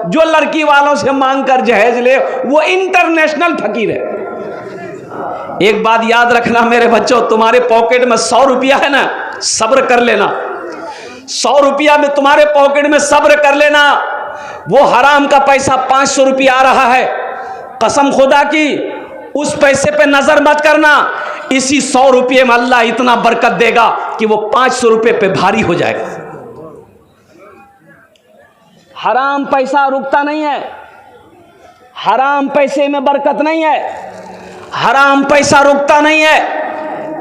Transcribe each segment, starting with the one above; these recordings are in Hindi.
जो लड़की वालों से मांग कर जहेज ले वो इंटरनेशनल फकीर है। एक बात याद रखना मेरे बच्चों, तुम्हारे पॉकेट में 100 रुपया है ना, सब्र कर लेना। 100 रुपया में तुम्हारे पॉकेट में सब्र कर लेना। वो हराम का पैसा 500 रुपया आ रहा है, कसम खुदा की उस पैसे पे नजर मत करना। इसी 100 रुपये में अल्लाह इतना बरकत देगा कि वो 500 रुपये पे भारी हो जाएगा। हराम पैसा रुकता नहीं है, हराम पैसे में बरकत नहीं है, हराम पैसा रुकता नहीं है।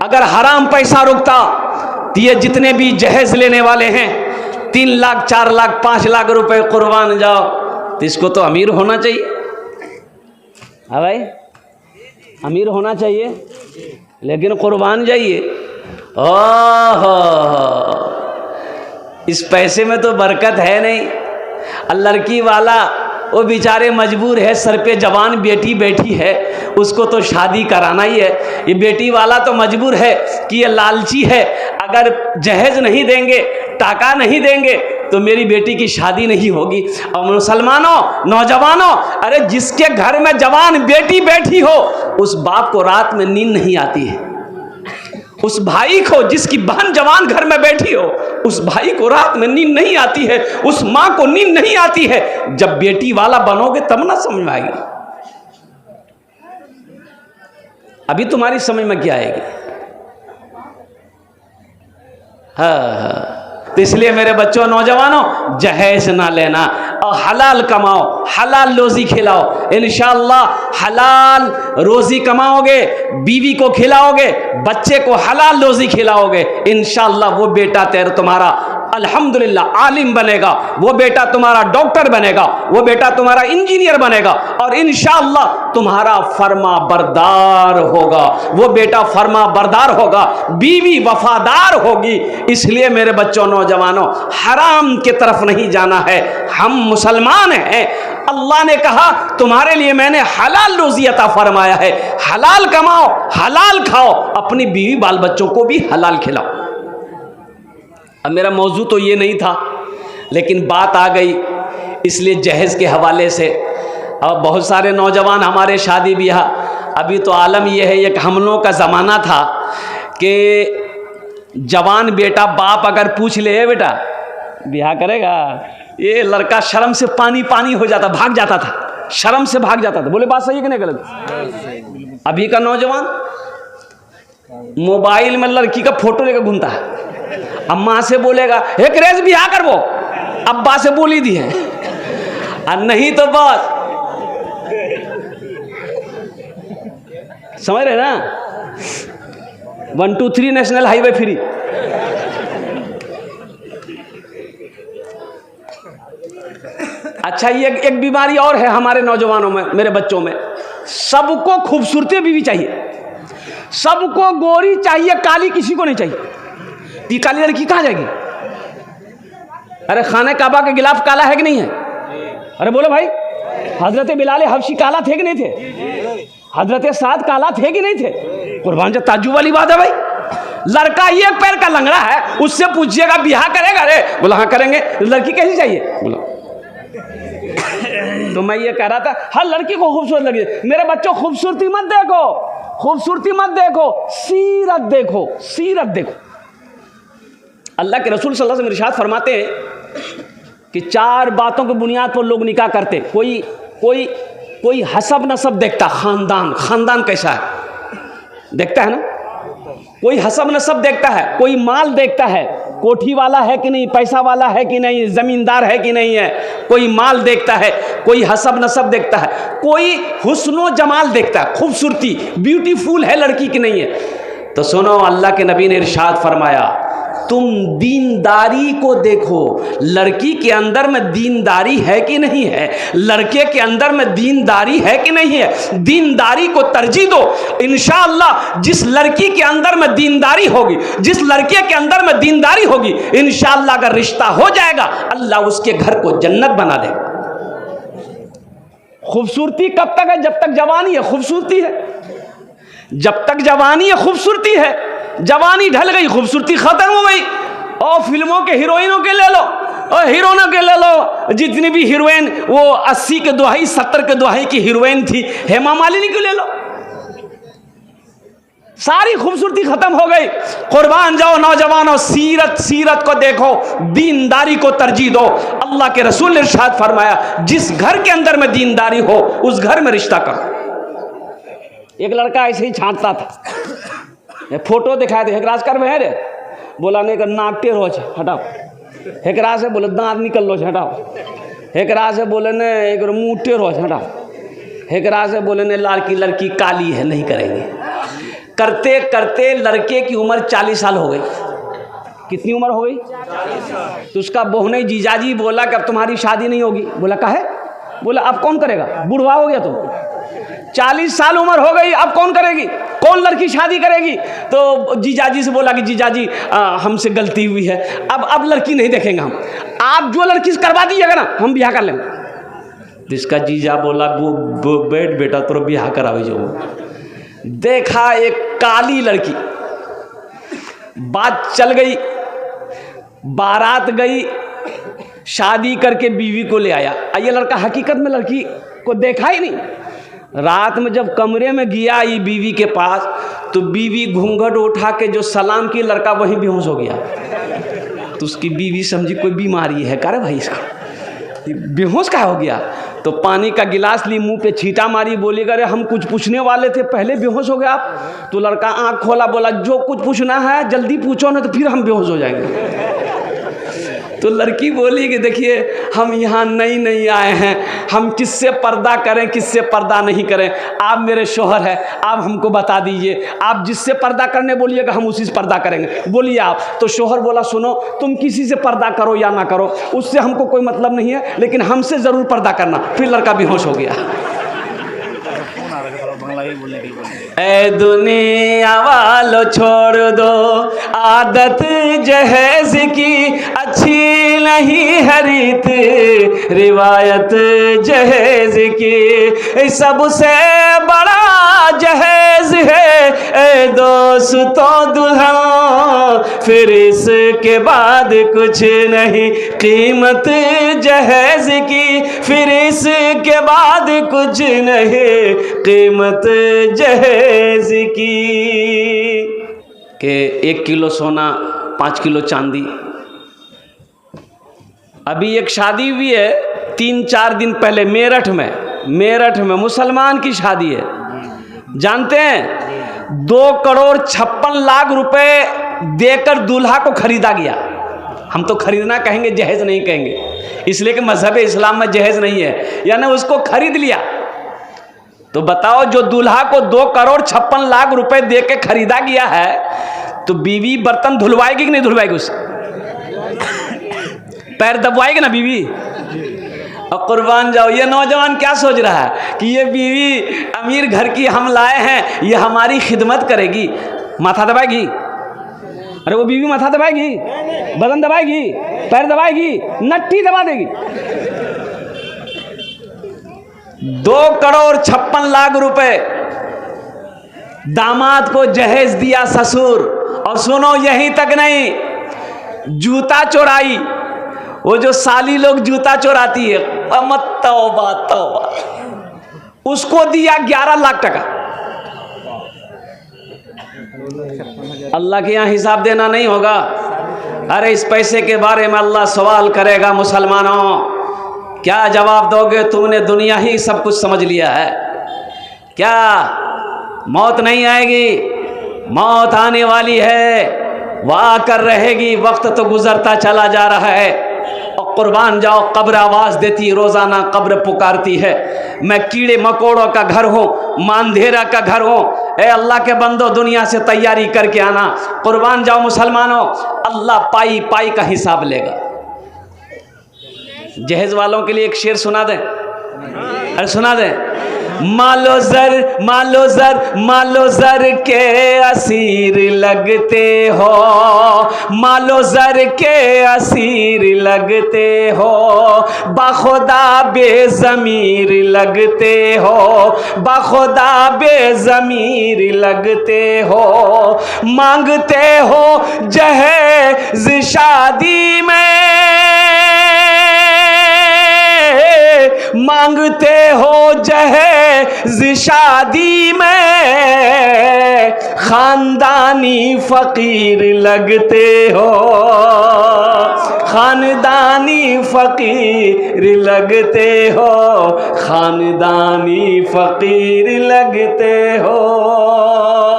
अगर हराम पैसा रुकता तो ये जितने भी जहेज लेने वाले हैं 3 लाख 4 लाख 5 लाख रुपए कुर्बान जाओ, तो इसको तो अमीर होना चाहिए। हाँ भाई, अमीर होना चाहिए, लेकिन कुर्बान जाइए। ओह, इस पैसे में तो बरकत है नहीं। लड़की वाला वो बेचारे मजबूर है, सर पे जवान बेटी बैठी है, उसको तो शादी कराना ही है। ये बेटी वाला तो मजबूर है कि ये लालची है, अगर जहेज नहीं देंगे, टाका नहीं देंगे तो मेरी बेटी की शादी नहीं होगी। और मुसलमानों, नौजवानों, अरे जिसके घर में जवान बेटी बैठी हो उस बाप को रात में नींद नहीं आती है। उस भाई को, जिसकी बहन जवान घर में बैठी हो, उस भाई को रात में नींद नहीं आती है, उस मां को नींद नहीं आती है। जब बेटी वाला बनोगे तब ना समझ में आएगी, अभी तुम्हारी समझ में क्या आएगी। हाँ, तो इसलिए मेरे बच्चों, नौजवानों, जहेज ना लेना और हलाल कमाओ, हलाल रोजी खिलाओ। इंशाअल्लाह हलाल रोजी कमाओगे, बीवी को खिलाओगे, बच्चे को हलाल रोजी खिलाओगे, इंशाअल्लाह वो बेटा तुम्हारा अल्हम्दुलिल्लाह आलिम बनेगा, वो बेटा तुम्हारा डॉक्टर बनेगा, वो बेटा तुम्हारा इंजीनियर बनेगा और इंशाअल्लाह तुम्हारा फर्मा बरदार होगा, वो बेटा फर्मा बरदार होगा, बीवी वफादार होगी। इसलिए मेरे बच्चों, नौजवानों, हराम की तरफ नहीं जाना है। हम मुसलमान हैं, अल्लाह ने कहा तुम्हारे लिए मैंने हलाल रोजी अता फरमाया है, हलाल कमाओ, हलाल खाओ, अपनी बीवी बाल बच्चों को भी हलाल खिलाओ। अब मेरा मौजू तो ये नहीं था, लेकिन बात आ गई, इसलिए जहेज के हवाले से। अब बहुत सारे नौजवान हमारे शादी ब्याह, अभी तो आलम यह है, एक हम लोगों का ज़माना था कि जवान बेटा बाप अगर पूछ ले, बेटा ब्याह करेगा, ये लड़का शर्म से पानी पानी हो जाता, भाग जाता था, शर्म से भाग जाता था। बोले बात सही है कि नहीं गलत? अभी का नौजवान मोबाइल में लड़की का फोटो लेकर घूमता है, अम्मा से बोलेगा एक रेज ब्याह कर, वो अब्बा से बोली दी है, और नहीं तो बस समझ रहे ना, 1 2 3 नेशनल हाईवे फ्री। अच्छा, ये एक बीमारी और है हमारे नौजवानों में, मेरे बच्चों में, सबको खूबसूरती बीवी चाहिए, सबको गोरी चाहिए, काली किसी को नहीं चाहिए। ये काली लड़की कहाँ जाएगी? अरे खाने काबा के गिलाफ काला है कि नहीं है? अरे बोलो भाई, हजरत बिलाल हबशी काला थे कि नहीं थे? हजरत साद काला थे कि नहीं थे? कुर्बान जो ताज्जुब वाली बात है भाई। लड़का एक पैर का लंगड़ा है, उससे पूछिएगा ब्याह करेगा? अरे बोला हाँ करेंगे। लड़की कैसी चाहिए? बोला तो मैं ये कह रहा था, हर लड़की को खूबसूरत लगी। मेरे बच्चों, खूबसूरती मत देखो, खूबसूरती मत देखो, सीरत देखो, सीरत देखो। अल्लाह के रसूल सल्लल्लाहु अलैहि वसल्लम इरशाद फरमाते हैं कि 4 बातों की बुनियाद पर लोग निकाह करते। कोई हसब नसब देखता, खानदान, खानदान कैसा है देखता है ना, कोई हसब नसब देखता है, कोई माल देखता है, कोठी वाला है कि नहीं, पैसा वाला है कि नहीं, जमींदार है कि नहीं है, कोई माल देखता है, कोई हसब नसब देखता है, कोई हुस्नो जमाल देखता है, खूबसूरती, ब्यूटीफुल है लड़की की नहीं है। तो सुनो, अल्लाह के नबी ने इरशाद फरमाया, तुम दीनदारी को देखो, लड़की के अंदर में दीनदारी है कि नहीं है, लड़के के अंदर में दीनदारी है कि नहीं है, दीनदारी को तरजीह दो। इंशाअल्लाह जिस लड़की के अंदर में दीनदारी होगी, जिस लड़के के अंदर में दीनदारी होगी, इंशाअल्लाह अगर रिश्ता हो जाएगा, अल्लाह उसके घर को जन्नत बना देगा। खूबसूरती कब तक है? जब तक जवानी है, खूबसूरती है। जब तक जवानी है, खूबसूरती है। जवानी ढल गई, खूबसूरती खत्म हो गई। और फिल्मों के हीरोइनों के ले लो, और हीरोइनों के ले लो, जितनी भी हीरोइन वो 80 के दुहाई 70 के दुहाई की हीरोइन थी, हेमा मालिनी को ले लो, सारी खूबसूरती खत्म हो गई। कुर्बान जाओ नौजवानों, सीरत को देखो, दीनदारी को तरजीह दो। अल्लाह के रसूल ने इरशाद फरमाया, जिस घर के अंदर में दीनदारी हो उस घर में रिश्ता करो। एक लड़का ऐसे ही छांटता था, फोटो दिखाए थे, हेकराज कर में है रे, बोला नहीं कर नाक टेढ़ हो हटाओ, हेकरा से बोले दांत निकल लो हटाओ, हेकरा से बोले ने एक मुँह टेढ़ हो हटाओ, हेकरा से बोले ने लड़की काली है नहीं करेंगे। करते करते लड़के की उम्र 40 साल हो गई। कितनी उम्र हो गई? 40। तो उसका बहने जीजाजी बोला कि अब तुम्हारी शादी नहीं होगी। बोला काहे? बोला अब कौन करेगा, बुढ़वा हो गया तुम, 40 साल उम्र हो गई, अब कौन करेगी, कौन लड़की शादी करेगी? तो जीजाजी से बोला कि जीजाजी हमसे गलती हुई है, अब लड़की नहीं देखेंगे हम, आप जो लड़की से करवा दीजिएगा ना हम ब्याह कर लेंगे। तो इसका जीजा बोला वो बैठ बेटा तो ब्याह करावे जो। देखा एक काली लड़की, बात चल गई, बारात गई, शादी करके बीवी को ले आया। ये लड़का हकीकत में लड़की को देखा ही नहीं। रात में जब कमरे में गया ये बीवी के पास, तो बीवी घूंघट उठा के जो सलाम की, लड़का वहीं बेहोश हो गया। तो उसकी बीवी समझी कोई बीमारी है, करे भाई इसका बेहोश का हो गया। तो पानी का गिलास ली, मुंह पे छींटा मारी, बोली अरे हम कुछ पूछने वाले थे, पहले बेहोश हो गए आप। तो लड़का आंख खोला, बोला जो कुछ पूछना है जल्दी पूछो ना तो फिर हम बेहोश हो जाएंगे। तो लड़की बोली कि देखिए हम यहाँ नई आए हैं, हम किससे पर्दा करें किससे पर्दा नहीं करें, आप मेरे शोहर हैं, आप हमको बता दीजिए, आप जिससे पर्दा करने बोलिएगा हम उसी से पर्दा करेंगे, बोलिए आप। तो शोहर बोला सुनो तुम किसी से पर्दा करो या ना करो उससे हमको कोई मतलब नहीं है, लेकिन हमसे ज़रूर पर्दा करना। फिर लड़का बेहोश हो गया। ए दुनिया वालों छोड़ दो आदत जहेज की, अच्छी नहीं है रीत रिवायत जहेज की, सबसे बड़ा जहेज है ए दोस्तों दुल्हन, फिर इसके बाद कुछ नहीं कीमत जहेज की, फिर इसके बाद कुछ नहीं कीमत जहेज की। के 1 किलो सोना 5 किलो चांदी। अभी एक शादी हुई है 3-4 दिन पहले मेरठ में मुसलमान की शादी है। जानते हैं 2,56,00,000 रुपए देकर दूल्हा को खरीदा गया। हम तो खरीदना कहेंगे, जहेज नहीं कहेंगे, इसलिए कि मजहब इस्लाम में जहेज नहीं है, यानी उसको खरीद लिया। तो बताओ जो दूल्हा को 2,56,00,000 रुपए दे के खरीदा गया है, तो बीवी बर्तन धुलवाएगी कि नहीं धुलवाएगी, उससे पैर दबवाएगी ना बीवी। और कुर्बान जाओ, ये नौजवान क्या सोच रहा है कि ये बीवी अमीर घर की हम लाए हैं, ये हमारी खिदमत करेगी, माथा दबाएगी? अरे वो बीवी माथा दबाएगी, बदन दबाएगी, पैर दबाएगी, नट्टी दबा देगी। 2,56,00,000 रुपए दामाद को जहेज दिया ससुर। और सुनो यहीं तक नहीं, जूता चोराई, वो जो साली लोग जूता चोराती है, तौबा तौबा, उसको दिया 11 लाख टका। अल्लाह के यहाँ हिसाब देना नहीं होगा। अरे इस पैसे के बारे में अल्लाह सवाल करेगा। मुसलमानों क्या जवाब दोगे? तुमने दुनिया ही सब कुछ समझ लिया है क्या? मौत नहीं आएगी, मौत आने वाली है, वो आकर रहेगी। वक्त तो गुजरता चला जा रहा है। और कुर्बान जाओ, कब्र आवाज़ देती, रोज़ाना कब्र पुकारती है, मैं कीड़े मकोड़ों का घर हूँ, मांधेरा का घर हूँ। ए अल्लाह के बंदो, दुनिया से तैयारी करके आना। कुर्बान जाओ मुसलमानों, अल्लाह पाई पाई का हिसाब लेगा। जहेज वालों के लिए एक शेर सुना दें? अरे सुना दें। मालो जर मालो जर मालो जर के असीर लगते हो, मालो जर के असीर लगते हो, बाखुदा बेज़मीर लगते हो, बाखुदा बेज़मीर लगते हो, मांगते हो जहेज शादी में, मांगते हो जहेज शादी में, खानदानी फकीर लगते हो, खानदानी फकीर लगते हो, खानदानी फकीर लगते हो।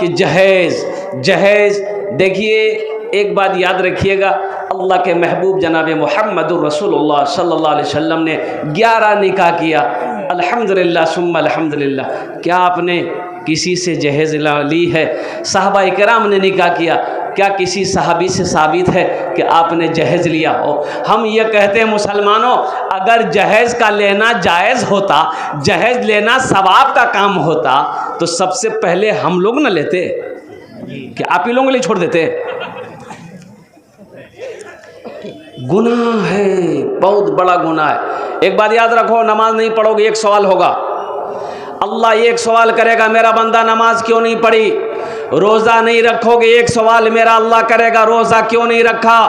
कि जहेज जहेज, देखिए एक बात याद रखिएगा, अल्लाह के महबूब जनाब मुहम्मदुर रसूलुल्लाह सल्लल्लाहु अलैहि वसल्लम ने 11 निकाह किया। अल्हम्दुलिल्लाह सुम्मा अल्हम्दुलिल्लाह। क्या आपने किसी से जहेज ली है? सहाबा इकराम ने निकाह किया। क्या किसी सहाबी से साबित है कि आपने जहेज लिया हो? हम ये कहते हैं मुसलमानों, अगर जहेज का लेना जायज़ होता, जहेज लेना सवाब का काम होता, तो सबसे पहले हम लोग न लेते, कि आप ही लोगों के लिए छोड़ देते। गुनाह है, बहुत बड़ा गुनाह है। एक बात याद रखो, नमाज नहीं पढ़ोगे एक सवाल होगा, अल्लाह एक सवाल करेगा, मेरा बंदा नमाज क्यों नहीं पढ़ी। रोज़ा नहीं रखोगे एक सवाल मेरा अल्लाह करेगा, रोज़ा क्यों नहीं रखा।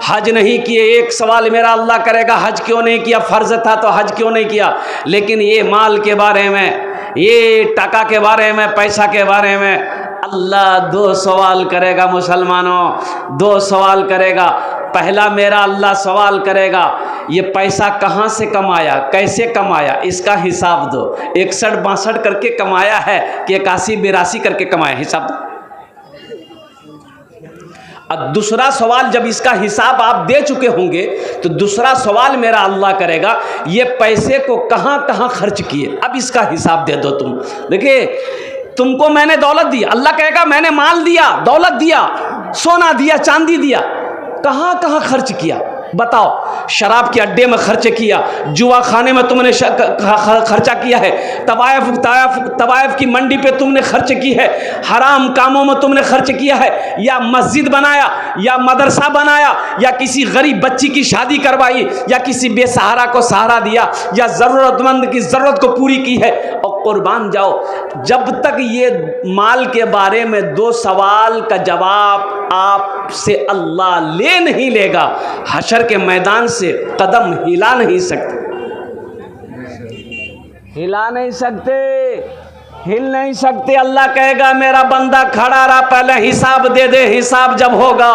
हज नहीं किए एक सवाल मेरा अल्लाह करेगा, हज क्यों नहीं किया, फ़र्ज़ था तो हज क्यों नहीं किया। लेकिन ये माल के बारे में, ये टका के बारे में, पैसा के बारे में अल्लाह 2 सवाल करेगा मुसलमानों, 2 सवाल करेगा। पहला मेरा अल्लाह सवाल करेगा, ये पैसा कहाँ से कमाया, कैसे कमाया, इसका हिसाब दो। 61-62 करके कमाया है कि 81-82 करके कमाया, हिसाब दो। और दूसरा सवाल, जब इसका हिसाब आप दे चुके होंगे, तो दूसरा सवाल मेरा अल्लाह करेगा, ये पैसे को कहाँ कहाँ खर्च किए, अब इसका हिसाब दे दो तुम। देखिए, तुमको मैंने दौलत दी, अल्लाह कहेगा मैंने माल दिया, दौलत दिया, सोना दिया, चांदी दिया, कहाँ कहाँ खर्च किया बताओ। शराब के अड्डे में खर्च किया, जुआ खाने में तुमने खर्चा किया है, तवायफ की मंडी पे तुमने खर्च की है, हराम कामों में तुमने खर्च किया है, या मस्जिद बनाया, या मदरसा बनाया, या किसी गरीब बच्ची की शादी करवाई, या किसी बेसहारा को सहारा दिया, या ज़रूरतमंद की ज़रूरत को पूरी की है। और कुर्बान जाओ, जब तक ये माल के बारे में 2 सवाल का जवाब आपसे अल्लाह ले नहीं लेगा, हशर के मैदान से कदम हिला नहीं सकते, हिला नहीं सकते, हिल नहीं सकते। अल्लाह कहेगा मेरा बंदा खड़ा रहा, पहले हिसाब दे दे, हिसाब जब होगा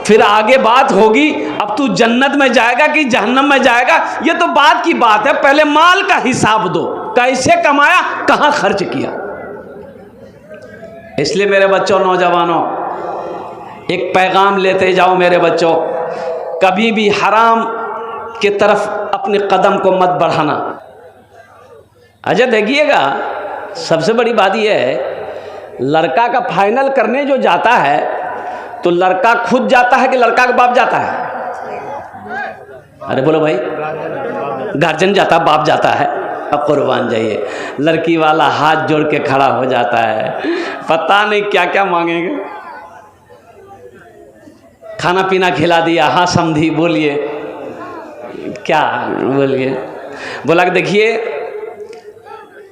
फिर आगे बात होगी। अब तू जन्नत में जाएगा कि जहन्नम में जाएगा, ये तो बात की बात है, पहले माल का हिसाब दो, कैसे कमाया, कहाँ खर्च किया। इसलिए मेरे बच्चों, नौजवानों, एक पैगाम लेते जाओ मेरे बच्चों, कभी भी हराम की तरफ अपने कदम को मत बढ़ाना। अच्छा देखिएगा, सबसे बड़ी बात यह है, लड़का का फाइनल करने जो जाता है, तो लड़का खुद जाता है कि लड़का का बाप जाता है? अरे बोलो भाई, गार्जियन जाता, बाप जाता है। अब कुर्बान जाइए, लड़की वाला हाथ जोड़ के खड़ा हो जाता है, पता नहीं क्या क्या मांगेंगे। खाना पीना खिला दिया, हाँ समझी, बोलिए क्या, बोलिए। बोला कि देखिए,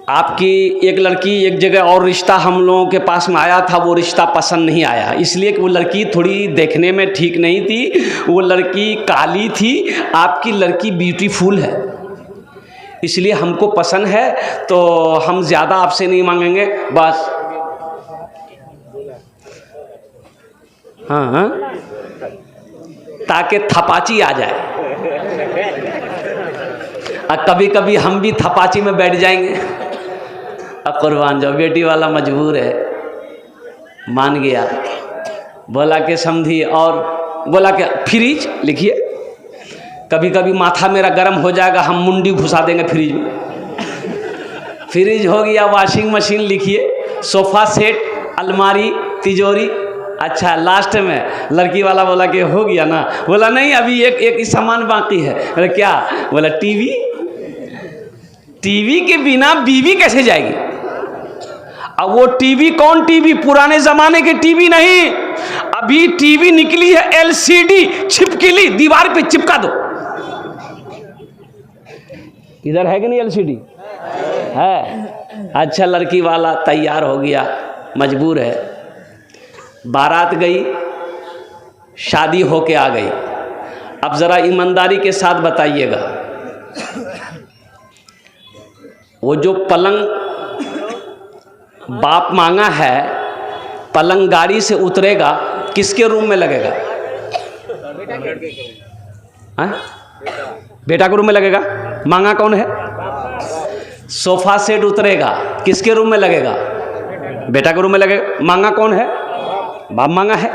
आपकी एक लड़की एक जगह और रिश्ता हम लोगों के पास में आया था, वो रिश्ता पसंद नहीं आया, इसलिए कि वो लड़की थोड़ी देखने में ठीक नहीं थी, वो लड़की काली थी, आपकी लड़की ब्यूटीफुल है, इसलिए हमको पसंद है, तो हम ज़्यादा आपसे नहीं मांगेंगे, बस। हाँ हाँ, ताकि थपाची आ जाए। और कभी कभी हम भी थपाची में बैठ जाएंगे। अब कुर्बान जाओ, बेटी वाला मजबूर है, मान गया, बोला कि समझी, और बोला कि फ्रिज लिखिए, कभी कभी माथा मेरा गर्म हो जाएगा, हम मुंडी घुसा देंगे फ्रिज में। फ्रिज हो गया, वॉशिंग मशीन लिखिए, सोफ़ा सेट, अलमारी, तिजोरी। अच्छा, लास्ट में लड़की वाला बोला कि हो गया ना, बोला नहीं अभी एक सामान बाकी है। बोला क्या? बोला टीवी। टीवी के बिना बीवी कैसे जाएगी? अब वो टीवी कौन टीवी? पुराने जमाने के टीवी नहीं, अभी टीवी निकली है एलसीडी, छिपकली, दीवार पे चिपका दो। इधर है कि नहीं एलसीडी? है। अच्छा, लड़की वाला तैयार हो गया, मजबूर है, बारात गई, शादी होके आ गई। अब ज़रा ईमानदारी के साथ बताइएगा, वो जो पलंग बाप मांगा है, पलंग गाड़ी से उतरेगा, किसके रूम में लगेगा? बेटा के रूम में लगेगा। मांगा कौन है? सोफा सेट उतरेगा, किसके रूम में लगेगा? बेटा के रूम में लगेगा। मांगा कौन है? बाप मांगा है।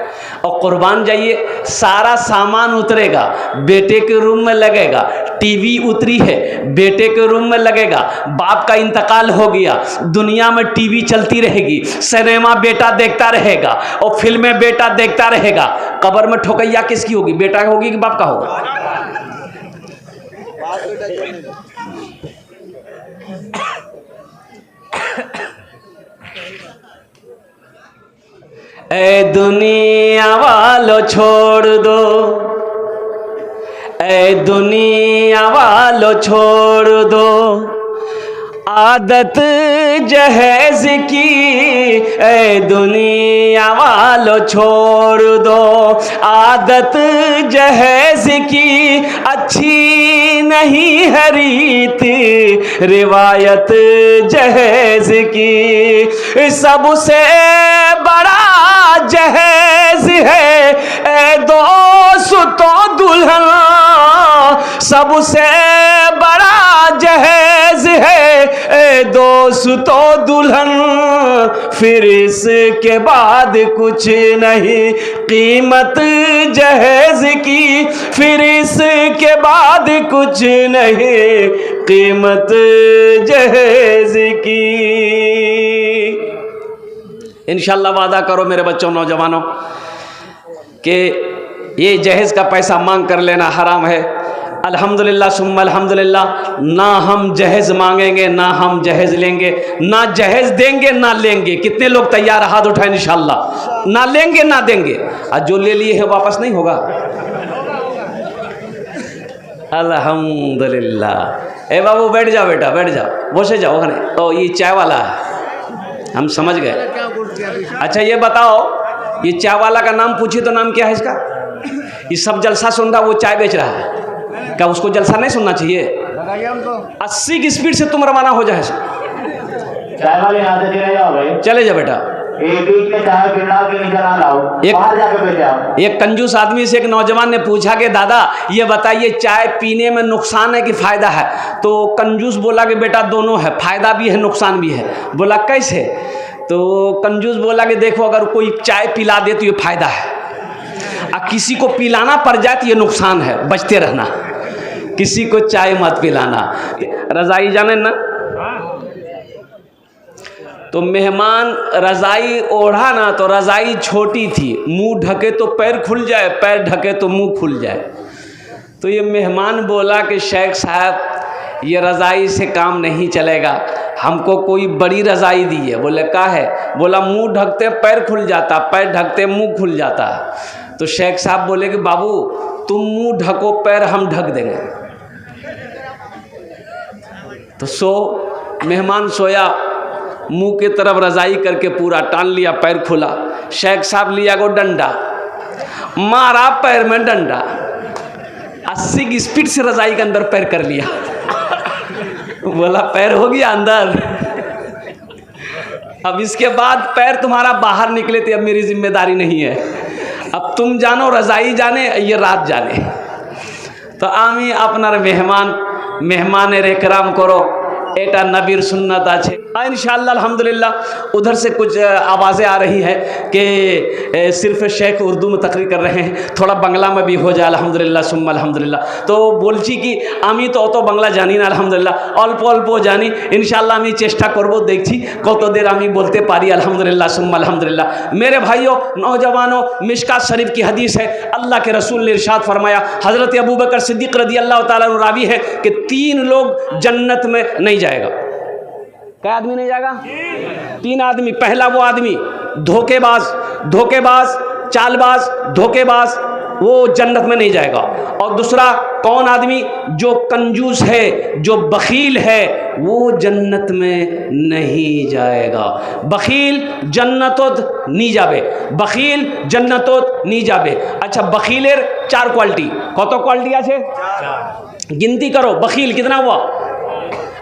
और कुर्बान जाइए, सारा सामान उतरेगा, बेटे के रूम में लगेगा। टीवी उतरी है, बेटे के रूम में लगेगा। बाप का इंतकाल हो गया, दुनिया में टीवी चलती रहेगी, सिनेमा बेटा देखता रहेगा और फिल्में बेटा देखता रहेगा। कब्र में ठोकैया किसकी होगी? बेटा का होगी कि बाप का होगा? ए दुनिया वालों छोड़ दो, ए दुनिया वालों छोड़ दो आदत जहेज की, ए दुनिया वालों छोड़ दो आदत जहेज की। अच्छी नहीं है रीत रिवायत जहेज की। सबसे बड़ा जहेज है ए दोस्तों दुल्हन, सबसे बड़ा जहेज है ए दोस्तों दुल्हन। फिर इसके बाद कुछ नहीं कीमत जहेज की, फिर इसके बाद कुछ नहीं कीमत जहेज की। इंशाल्लाह वादा करो मेरे बच्चों, नौजवानों, कि ये जहेज का पैसा मांग कर लेना हराम है। अल्हम्दुलिल्लाह सुम्मा अल्हम्दुलिल्लाह, ना हम जहेज मांगेंगे, ना हम जहेज लेंगे, ना जहेज देंगे ना लेंगे। कितने लोग तैयार? हाथ उठाएं इंशाल्लाह। ना लेंगे ना देंगे। और जो ले लिए हैं वापस नहीं होगा। अल्हम्दुलिल्लाह। ए बाबू बैठ जाओ, बेटा बैठ जाओ, बसे जाओ। तो ये चाय वाला है, हम समझ गए। अच्छा ये बताओ, ये चाय वाला का नाम पूछिए तो नाम क्या है इसका? ये सब जलसा सुन रहा, वो चाय बेच रहा है। क्या उसको जलसा नहीं सुनना चाहिए? 80 की स्पीड से तुम रवाना हो जाए। चाय वाले यहाँ से चले जाओ भाई, चले जाओ बेटा। बीच में चाय पिलाओ के नीचे ना लाओ, बाहर जाके बेच आओ। एक कंजूस आदमी से एक नौजवान ने पूछा कि दादा ये बताइए चाय पीने में नुकसान है कि फायदा है? तो कंजूस बोला कि बेटा दोनों है, फायदा भी है नुकसान भी है। बोला कैसे? तो कंजूस बोला कि देखो, अगर कोई चाय पिला दे तो ये फायदा है, और किसी को पिलाना पड़ जाए तो ये नुकसान है। बचते रहना, किसी को चाय मत पिलाना। रजाई जाने ना, तो मेहमान रजाई ओढ़ा ना, तो रजाई छोटी थी, मुंह ढके तो पैर खुल जाए, पैर ढके तो मुंह खुल जाए। तो ये मेहमान बोला कि शेख साहब ये रजाई से काम नहीं चलेगा, हमको कोई बड़ी रजाई दी है। बोले क्या है? बोला मुंह ढकते पैर खुल जाता, पैर ढकते मुंह खुल जाता। तो शेख साहब बोले कि बाबू तुम मुंह ढको, पैर हम ढक देंगे। तो मेहमान सोया, मुंह की तरफ रजाई करके पूरा टान लिया, पैर खुला। शेख साहब लिया को डंडा, मारा पैर में डंडा, 80 की स्पीड से रजाई के अंदर पैर कर लिया। बोला पैर हो गया अंदर, अब इसके बाद पैर तुम्हारा बाहर निकले थे, अब मेरी जिम्मेदारी नहीं है, अब तुम जानो, रजाई जाने, ये रात जाने। तो आमी अपनार मेहमान रेकराम करो, एटा नबीर सुन्नत आछे। इंशाअल्लाह अल्हम्दुलिल्लाह। उधर से कुछ आवाज़ें आ रही हैं कि सिर्फ शेख उर्दू में तकरीर कर रहे हैं, थोड़ा बांग्ला में भी हो जाए। अल्हम्दुलिल्लाह सुम्मा अल्हम्दुलिल्लाह। तो बोलছি कि আমি তো বাংলা জানি না, আলহামদুলিল্লাহ অল্প অল্প জানি। ইনশাআল্লাহ আমি চেষ্টা করব, দেখছি কতদের আমি বলতে পারি। আলহামদুলিল্লাহ সুম্मा अल्हम्दुलिल्लाह। मेरे भाइयों नौजवानों, मिशकात शरीफ की हदीस है, अल्लाह के रसूल ने इरशाद फरमाया, हज़रत अबू बकर सिद्दीक़ रज़ी अल्लाह ताला अन्हु रावी है कि 3 लोग जन्नत में नहीं जाएगा। क्या आदमी नहीं जाएगा? 3 आदमी। पहला वो आदमी धोखेबाज, चालबाज, धोखेबाज, वो जन्नत में नहीं जाएगा। और दूसरा कौन आदमी? जो कंजूस है, जो बखील है, वो जन्नत में नहीं जाएगा। बखील जन्नतोत नहीं जाबे, बखील जन्नतोत नहीं जाबे। अच्छा, बखीलेर 4 क्वालिटी। कत क्वालिटी आछे? गिनती करो, बखील कितना हुआ?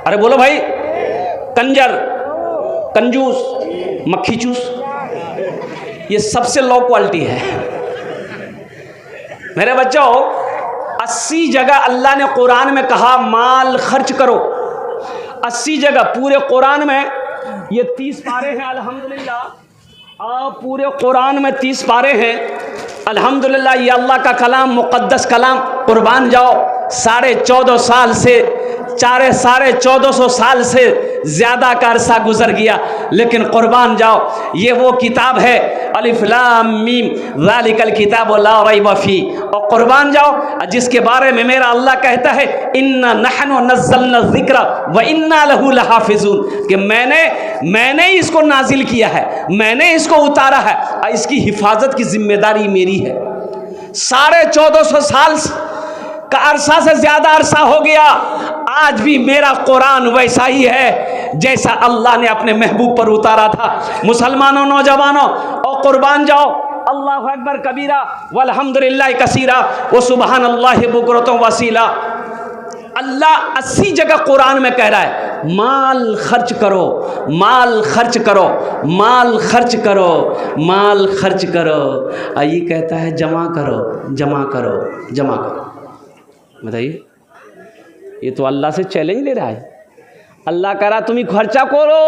अरे बोलो भाई, कंजर, कंजूस, मक्खी चूस, ये सबसे लो क्वालिटी है। मेरे बच्चों, 80 जगह अल्लाह ने कुरान में कहा माल खर्च करो। 80 जगह पूरे कुरान में, ये 30 पारे हैं अल्हम्दुलिल्लाह। पूरे कुरान में 30 पारे हैं अल्हम्दुलिल्लाह। ये अल्लाह का कलाम, मुक़द्दस कलाम। कुर्बान जाओ, 14.5 साल से 1450 साल से ज़्यादा का अरसा गुजर गया, लेकिन कुर्बान जाओ, ये वो किताब है अलिफ लाम मीम ज़ालिकल किताबु ला रैब फी। और कुर्बान जाओ, जिसके बारे में मेरा अल्लाह कहता है इन्ना नहनु नज़्ज़लना ज़िक्र व इन्ना लहू लहाफ़िज़ून, कि मैंने इसको नाजिल किया है, मैंने इसको उतारा है, और इसकी हिफाजत की जिम्मेदारी मेरी है। 1450 साल का अरसा से ज़्यादा अरसा हो गया, आज भी मेरा कुरान वैसा ही है जैसा अल्लाह ने अपने महबूब पर उतारा था। मुसलमानों, नौजवानों, और कुर्बान जाओ, अल्लाहु अकबर कबीरा वल्हम्दुलिल्लाह कसीरा व सुबहानल्लाहि बुकरतुम वसीला। अल्लाह 80 जगह कुरान में कह रहा है माल खर्च करो, माल खर्च करो, माल खर्च करो, माल खर्च करो। ये कहता है जमा करो, जमा करो, जमा करो। बताइए, ये तो अल्लाह से चैलेंज ले रहा है। अल्लाह कह रहा तुम खर्चा करो,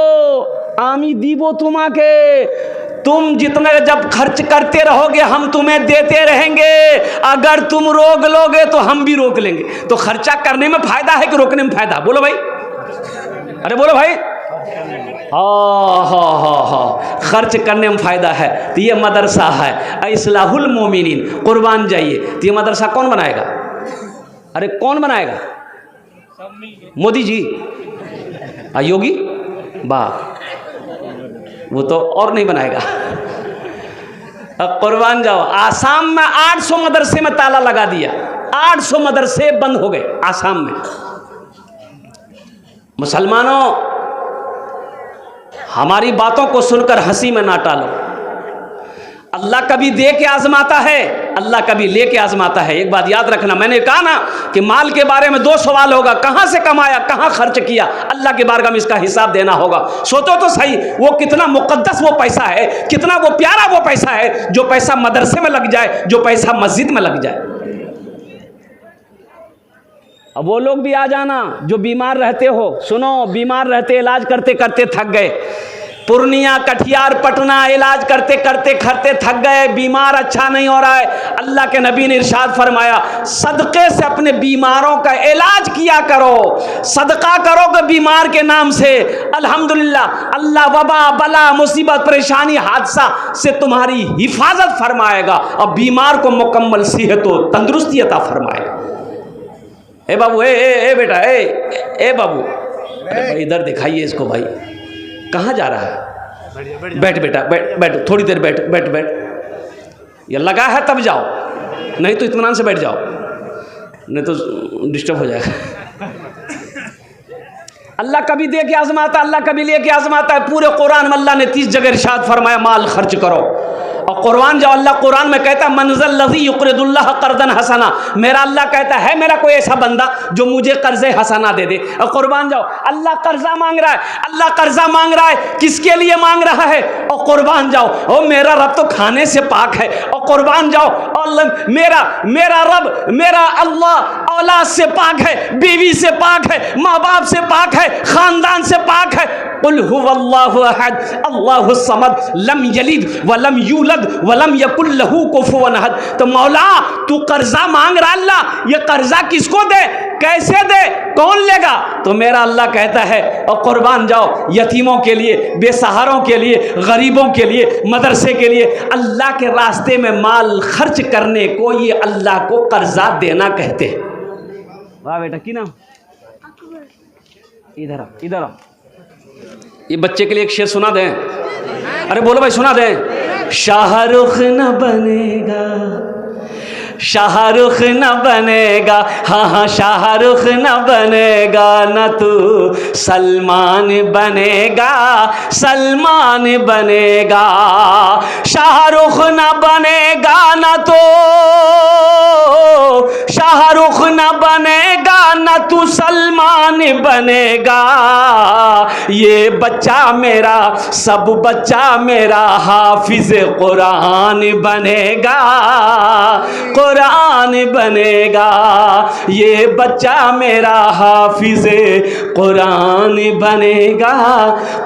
आमी दीबो तुम्हाके, तुम जितने जब खर्च करते रहोगे हम तुम्हें देते रहेंगे, अगर तुम रोक लोगे तो हम भी रोक लेंगे। तो खर्चा करने में फायदा है कि रोकने में फायदा? बोलो भाई, अरे बोलो भाई। हाँ, खर्च करने में फ़ायदा है। तो ये मदरसा है इस्लाहुल मोमिनीन। कुर्बान जाइए, तो ये मदरसा कौन बनाएगा? अरे कौन बनाएगा? मोदी जी, योगी वाह, वो तो और नहीं बनाएगा। अब कुर्बान जाओ, आसाम में 800 मदरसे में ताला लगा दिया, 800 मदरसे बंद हो गए आसाम में। मुसलमानों, हमारी बातों को सुनकर हंसी में ना टालो। अल्लाह कभी दे के आजमाता है, अल्लाह कभी ले के आजमाता है। एक बात याद रखना, मैंने कहा ना कि माल के बारे में 2 सवाल होगा, कहाँ से कमाया, कहाँ खर्च किया। अल्लाह के बारगाह में इसका हिसाब देना होगा। सोचो तो सही, वो कितना मुकद्दस वो पैसा है, कितना वो प्यारा वो पैसा है, जो पैसा मदरसे में लग जाए, जो पैसा मस्जिद में लग जाए। अब वो लोग भी आ जाना जो बीमार रहते हो। सुनो, बीमार रहते, इलाज करते करते थक गए, पूर्णिया, कटिहार, पटना इलाज करते करते थक गए, बीमार अच्छा नहीं हो रहा है। अल्लाह के नबी ने इरशाद फरमाया सदक़े से अपने बीमारों का इलाज किया करो, सदका करोगे बीमार के नाम से, अल्हम्दुलिल्लाह अल्लाह वबा, बला, मुसीबत, परेशानी, हादसा से तुम्हारी हिफाजत फरमाएगा और बीमार को मुकम्मल सेहत और तंदुरुस्ती अता फरमाएगा। ए बाबू, ए बेटा, ए बाबू, भाई इधर दिखाइए इसको। भाई कहाँ जा रहा है? बैठ बेटा, बैठ, थोड़ी देर बैठ बैठ बैठ। ये लगा है तब जाओ, नहीं तो इत्मीनान से बैठ जाओ, नहीं तो डिस्टर्ब हो जाएगा। अल्लाह कभी दे के आजमाता, अल्लाह कभी ले के आजमाता है। पूरे कुरान में अल्लाह ने 30 जगह इरशाद फरमाया माल खर्च करो। और कुरान जो अल्लाह कुरान में कहता है मनज़ल लज़ी युक़रिदुल्लाह क़र्ज़न हसना, मेरा अल्लाह कहता है मेरा कोई ऐसा बंदा जो मुझे कर्ज़े हसना दे दे। और कुर्बान जाओ, अल्लाह कर्जा मांग रहा है, अल्लाह कर्जा मांग रहा है, किसके लिए मांग रहा है? और कुर्बान जाओ, ओ मेरा रब तो खाने से पाक है। और कुर्बान जाओ, मेरा रब, मेरा अल्लाह औलाद से पाक है, बीवी से पाक है, माँ बाप से पाक है, खानदान से पाक है। कुल हुवल्लाहु अहद अल्लाहु समद लम यलिद वलम यूलद वलम यकुल लहू कुफुवन अहद। तो मौला तू कर्जा मांग रहा, अल्लाह ये कर्जा किसको दे, कैसे दे, कौन लेगा? तो मेरा अल्लाह कहता है और कुर्बान जाओ, यतीमों के लिए, बेसहारों के लिए, गरीबों के लिए, मदरसे के लिए, अल्लाह के रास्ते में माल खर्च करने को ये अल्लाह को कर्जा देना कहते हैं। वाह बेटा, की नाम? इधर आओ, इधर आओ। ये बच्चे के लिए एक शेर सुना दें। अरे बोलो भाई, सुना दें। शाहरुख न बनेगा, शाहरुख न बनेगा, हाँ शाहरुख न बनेगा, न तू सलमान बनेगा, सलमान बनेगा। शाहरुख न बनेगा, न तो शाहरुख न बनेगा, न ना तू सलमान बनेगा, ये बच्चा मेरा सब बच्चा मेरा हाफिज कुरान बनेगा, कुरान बनेगा, ये बच्चा मेरा हाफिज कुरान बनेगा,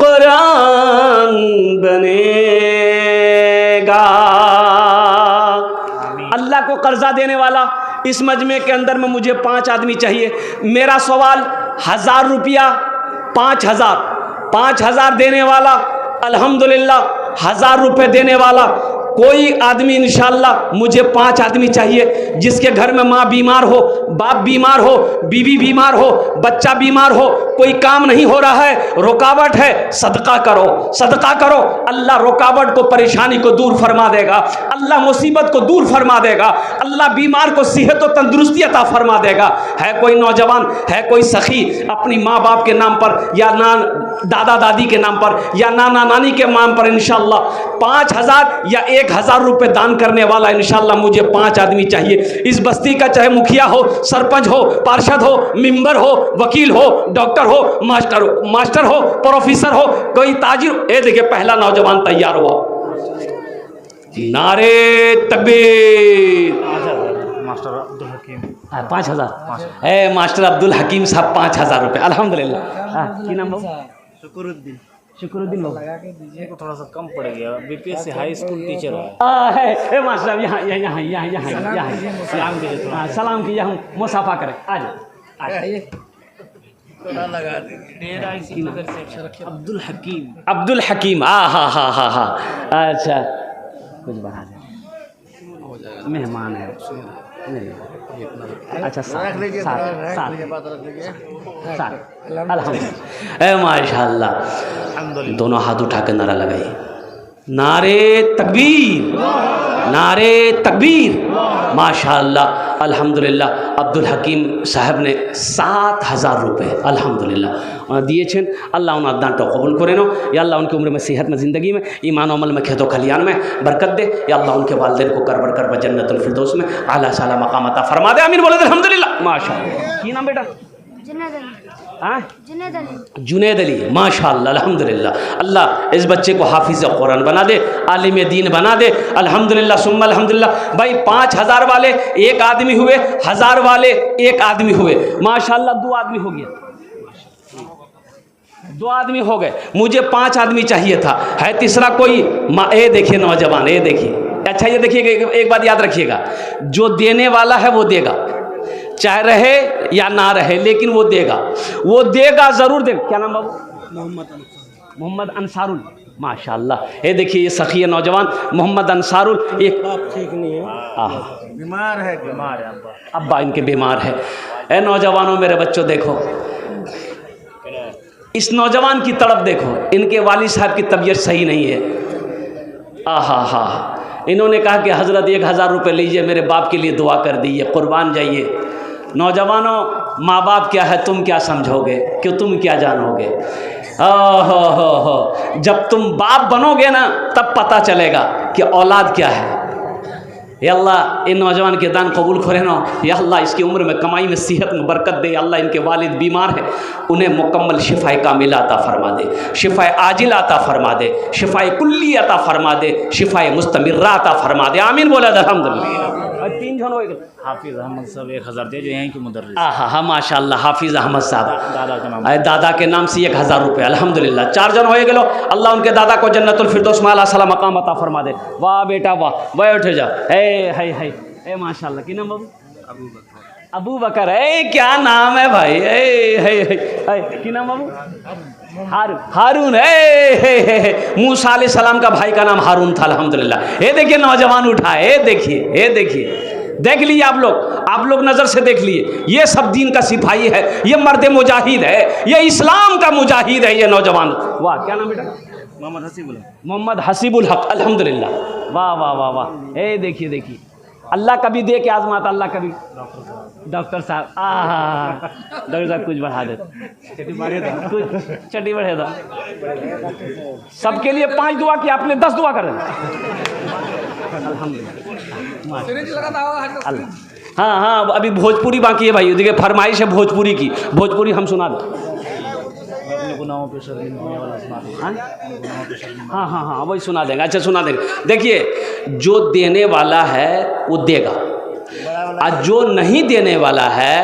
कुरान बनेगा। अल्लाह को कर्जा देने वाला इस मजमे के अंदर में मुझे 5 आदमी चाहिए। मेरा सवाल 1000 रुपया 5000 देने वाला, अल्हम्दुलिल्लाह 1000 रुपये देने वाला कोई आदमी इंशाअल्लाह, मुझे 5 आदमी चाहिए जिसके घर में माँ बीमार हो, बाप बीमार हो, बीवी बीमार हो, बच्चा बीमार हो, कोई काम नहीं हो रहा है, रुकावट है, सदका करो, सदका करो। अल्लाह रुकावट को, परेशानी को दूर फरमा देगा, अल्लाह मुसीबत को दूर फरमा देगा, अल्लाह बीमार को सेहत और तंदुरुस्ती अता फरमा देगा। है कोई नौजवान, है कोई सखी अपनी माँ बाप के नाम पर या दादा दादी के नाम पर या नाना नानी के नाम पर इंशाअल्लाह 5000 या 1000 रुपये दान करने वाला, इंशाअल्लाह मुझे 5 आदमी चाहिए। इस बस्ती का चाहे मुखिया हो, सरपंच हो, पार्षद हो, मेंबर हो, वकील हो, डॉक्टर हो, मास्टर हो, प्रोफेसर हो, कोई ताजिर। ये देखिए पहला नौजवान तैयार हुआ, नारे तकबीर। मास्टर अब्दुल हकीम 5000 है, मास्टर अब्दुल हकीम साहब 5000 रुपये, अल्हम्दुलिल्लाह। की नाम बाबू? शुक्रुद्दीन शुक्रुद्दीन बाबू। दीजिए को थोड़ा सा कम पड़ गया, बीपीएससी हाई स्कूल टीचर है मास्टर साहब, यहाँ सलाम कीजिए, हाँ सलाम कीजिए, हम मुसाफा करें। आज अब्दुल हकीम अब्दुल हकीम, हा। अच्छा कुछ बढ़ा दे, मेहमान है नहीं। अच्छा साथ अल्हम्दुलिल्लाह, माशाअल्लाह। दोनों हाथ उठा कर नारा लगाइए, नारे तकबीर, नारे तकबीर। माशाअल्लाह अल्हम्दुलिल्लाह अब्दुल हकीम साहब ने 7000 रुपये अल्हम्दुलिल्लाह दिए छेन। अल्लाह उन्हें दांटो कबूल करे नो, या अल्लाह उनकी उम्र में, सेहत में, ज़िंदगी में, ईमान अमल में, खेतों खलियान में बरकत दे। या अल्लाह उनके वालिदैन को कर बरकर जन्नतुल फिरदौस में आला साला मकाम अता फरमा दे। आमीन बोले अल्हम्दुलिल्लाह। माशाअल्लाह। की नाम बेटा? जुनैद अली, माशाअल्लाह अल्हम्दुलिल्लाह। अल्लाह इस बच्चे को हाफिज़ कुरान बना दे, आलिम दीन बना दे, अल्हम्दुलिल्लाह सुम्मा अल्हम्दुलिल्लाह। भाई 5000 वाले 1 आदमी हुए, 1000 वाले 1 आदमी हुए, माशाअल्लाह 2 आदमी हो गया, 2 आदमी हो गए। मुझे 5 आदमी चाहिए था, है तीसरा कोई? ये देखिए नौजवान, ये देखिए। अच्छा ये देखिएगा, एक बात याद रखिएगा, जो देने वाला है वो देगा, चाहे रहे या ना रहे, लेकिन वो देगा, वो देगा ज़रूर देगा। क्या नाम बाबू? मोहम्मद अंसारुल, माशाअल्लाह। ये देखिए ये सखी नौजवान मोहम्मद अंसारुल, एक ठीक नहीं है, बीमार है अब्बा इनके बीमार है। ए नौजवानों, मेरे बच्चों देखो, इस नौजवान की तड़प देखो, इनके वालिद साहब की तबीयत सही नहीं है। हा इन्होंने कहा कि हज़रत 1000 रुपये लीजिए, मेरे बाप के लिए दुआ कर दीजिए, कुर्बान जाइए। नौजवानों, माँ बाप क्या है तुम क्या समझोगे, कि तुम क्या जानोगे? हो जब तुम बाप बनोगे ना तब पता चलेगा कि औलाद क्या है। या अल्लाह इन नौजवान के दान कबूल करे ना, या अल्लाह इसकी उम्र में, कमाई में, सेहत में बरकत दे। अल्लाह इनके वालिद बीमार है, उन्हें मुकम्मल शिफाए कामिला अता फरमा दे, शिफाए आजिला अता फरमा दे, शिफाए कुल्ली अता फरमा दे, शिफाए मुस्तमिर्रा अता फरमा दे। आमीन बोला अल्हम्दुलिल्लाह। 3 जन हो गए। हाफिज़ अहमद साहब 1000 दे, जो यहीं के मुदर्रिस। हाँ माशाअल्लाह, हाफिज़ अहमद साहब दादा के नाम से 1000 रुपये अल्हम्दुलिल्लाह। 4 जन हो गए। अल्लाह उनके दादा को जन्नतुल फिरदौस में आला साला मकाम अता फरमा दे। वाह बेटा वाह, बैठ जा। ए माशाअल्लाह। की नाम बाबू? अबू बकर। क्या नाम है भाई? की नाम बाबू? हारून। मूसा अलैहिस्सलाम का भाई का नाम हारून था अल्हम्दुलिल्लाह। ये देखिए नौजवान उठा है, ये देखिए देख लिए आप लोग नज़र से देख लिए। ये सब दीन का सिपाही है, ये मर्द मुजाहिद है, ये इस्लाम का मुजाहिद है ये नौजवान। वाह, क्या नाम बेटा? मोहम्मद हसीबुल हक, अल्हम्दुलिल्लाह। वाह वाह वाह वाह। देखिए अल्लाह कभी दे के आजमाता, अल्लाह कभी। डॉक्टर साहब, डॉक्टर साहब कुछ बढ़ा दे, कुछ चटी बढ़े दो। सबके लिए 5 दुआ की, आपने 10 दुआ कर। अल्हम्दुलिल्लाह। हाँ हाँ, अभी भोजपुरी बाकी है भाई, देखिए फरमाइश है भोजपुरी की, भोजपुरी हम सुना दें। अपने गुनाहों पे शर्मिंदा होने वाला सुना दीजिए। हाँ गुनाहों पे शर्मिंदा। हाँ हाँ हाँ, वही सुना देंगे। अच्छा सुना देंगे। देखिए, जो देने वाला है वो देगा, और जो नहीं देने वाला है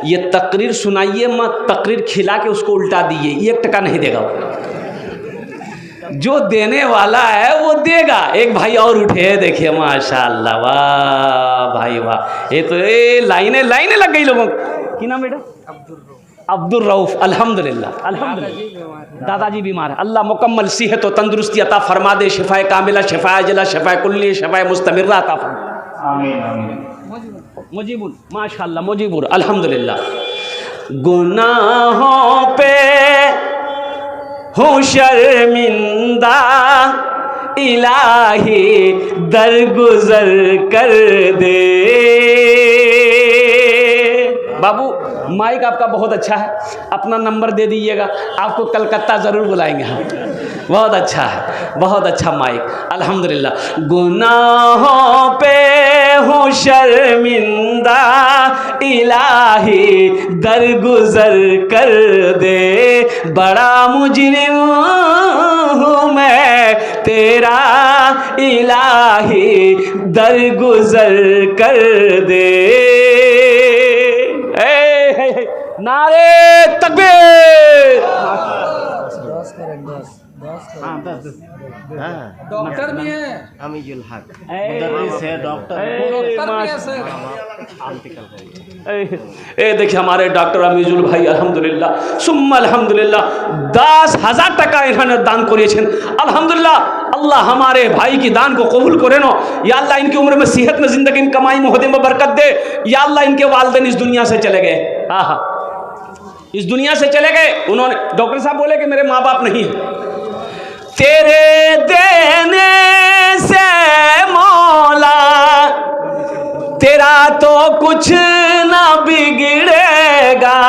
ये तकरीर सुनाइए मत, तकरीर खिला के उसको उल्टा दीजिए, 1 टका नहीं देगा वो। जो देने वाला है वो देगा। एक भाई और उठे, देखिए माशाल्लाह, वाह भाई वाह, ये तो लाइनें लाइनें लग गई लोगों की। नाम बेटा? अब्दुल रऊफ। अल्हम्दुलिल्लाह अल्हम्दुलिल्लाह। दादाजी बीमार है, अल्लाह मुकम्मल सेहत और तंदुरुस्ती अता फरमा दे, शिफाए कामिला, शिफाए अजला, शिफाए कुल्ली, शिफाए मुस्तमिर्रा अता फरमा। आमीन आमीन। मुजीबुल, माशाल्लाह मुजीबुल, अल्हम्दुलिल्लाह। गुनाहों पे हूँ शर्मिंदा, इलाही दरगुजर कर दे। बाबू माइक आपका बहुत अच्छा है, अपना नंबर दे दीजिएगा, आपको कलकत्ता ज़रूर बुलाएंगे हम। बहुत अच्छा है, बहुत अच्छा माइक, अल्हम्दुलिल्लाह। गुनाहों पे हूँ शर्मिंदा, इलाही दरगुजर कर दे। बड़ा मुजरिम हूँ मैं तेरा, इलाही दरगुजर कर दे। नारे तकबीर। डॉक्टर भी है, अमीजुल हक मुदर्रिस है, डॉक्टर देखिए हमारे डॉक्टर अमीजुल भाई, अल्हम्दुलिल्लाह सुम्मा अल्हम्दुलिल्लाह, 10,000 টাকা इन्होंने दान करिए। अल्हम्दुलिल्लाह, अल्लाह हमारे भाई की दान को कबूल करे नो। या अल्लाह इनकी उम्र में, सेहत में, जिंदगी में, कमाई में, ओहदे में बरकत दे। या अल्लाह इनके वालिदैन इस दुनिया से चले गए, हाँ हाँ इस दुनिया से चले गए। उन्होंने, डॉक्टर साहब बोले कि मेरे माँ बाप नहीं है। तेरे देने से मौला तेरा तो कुछ ना बिगड़ेगा,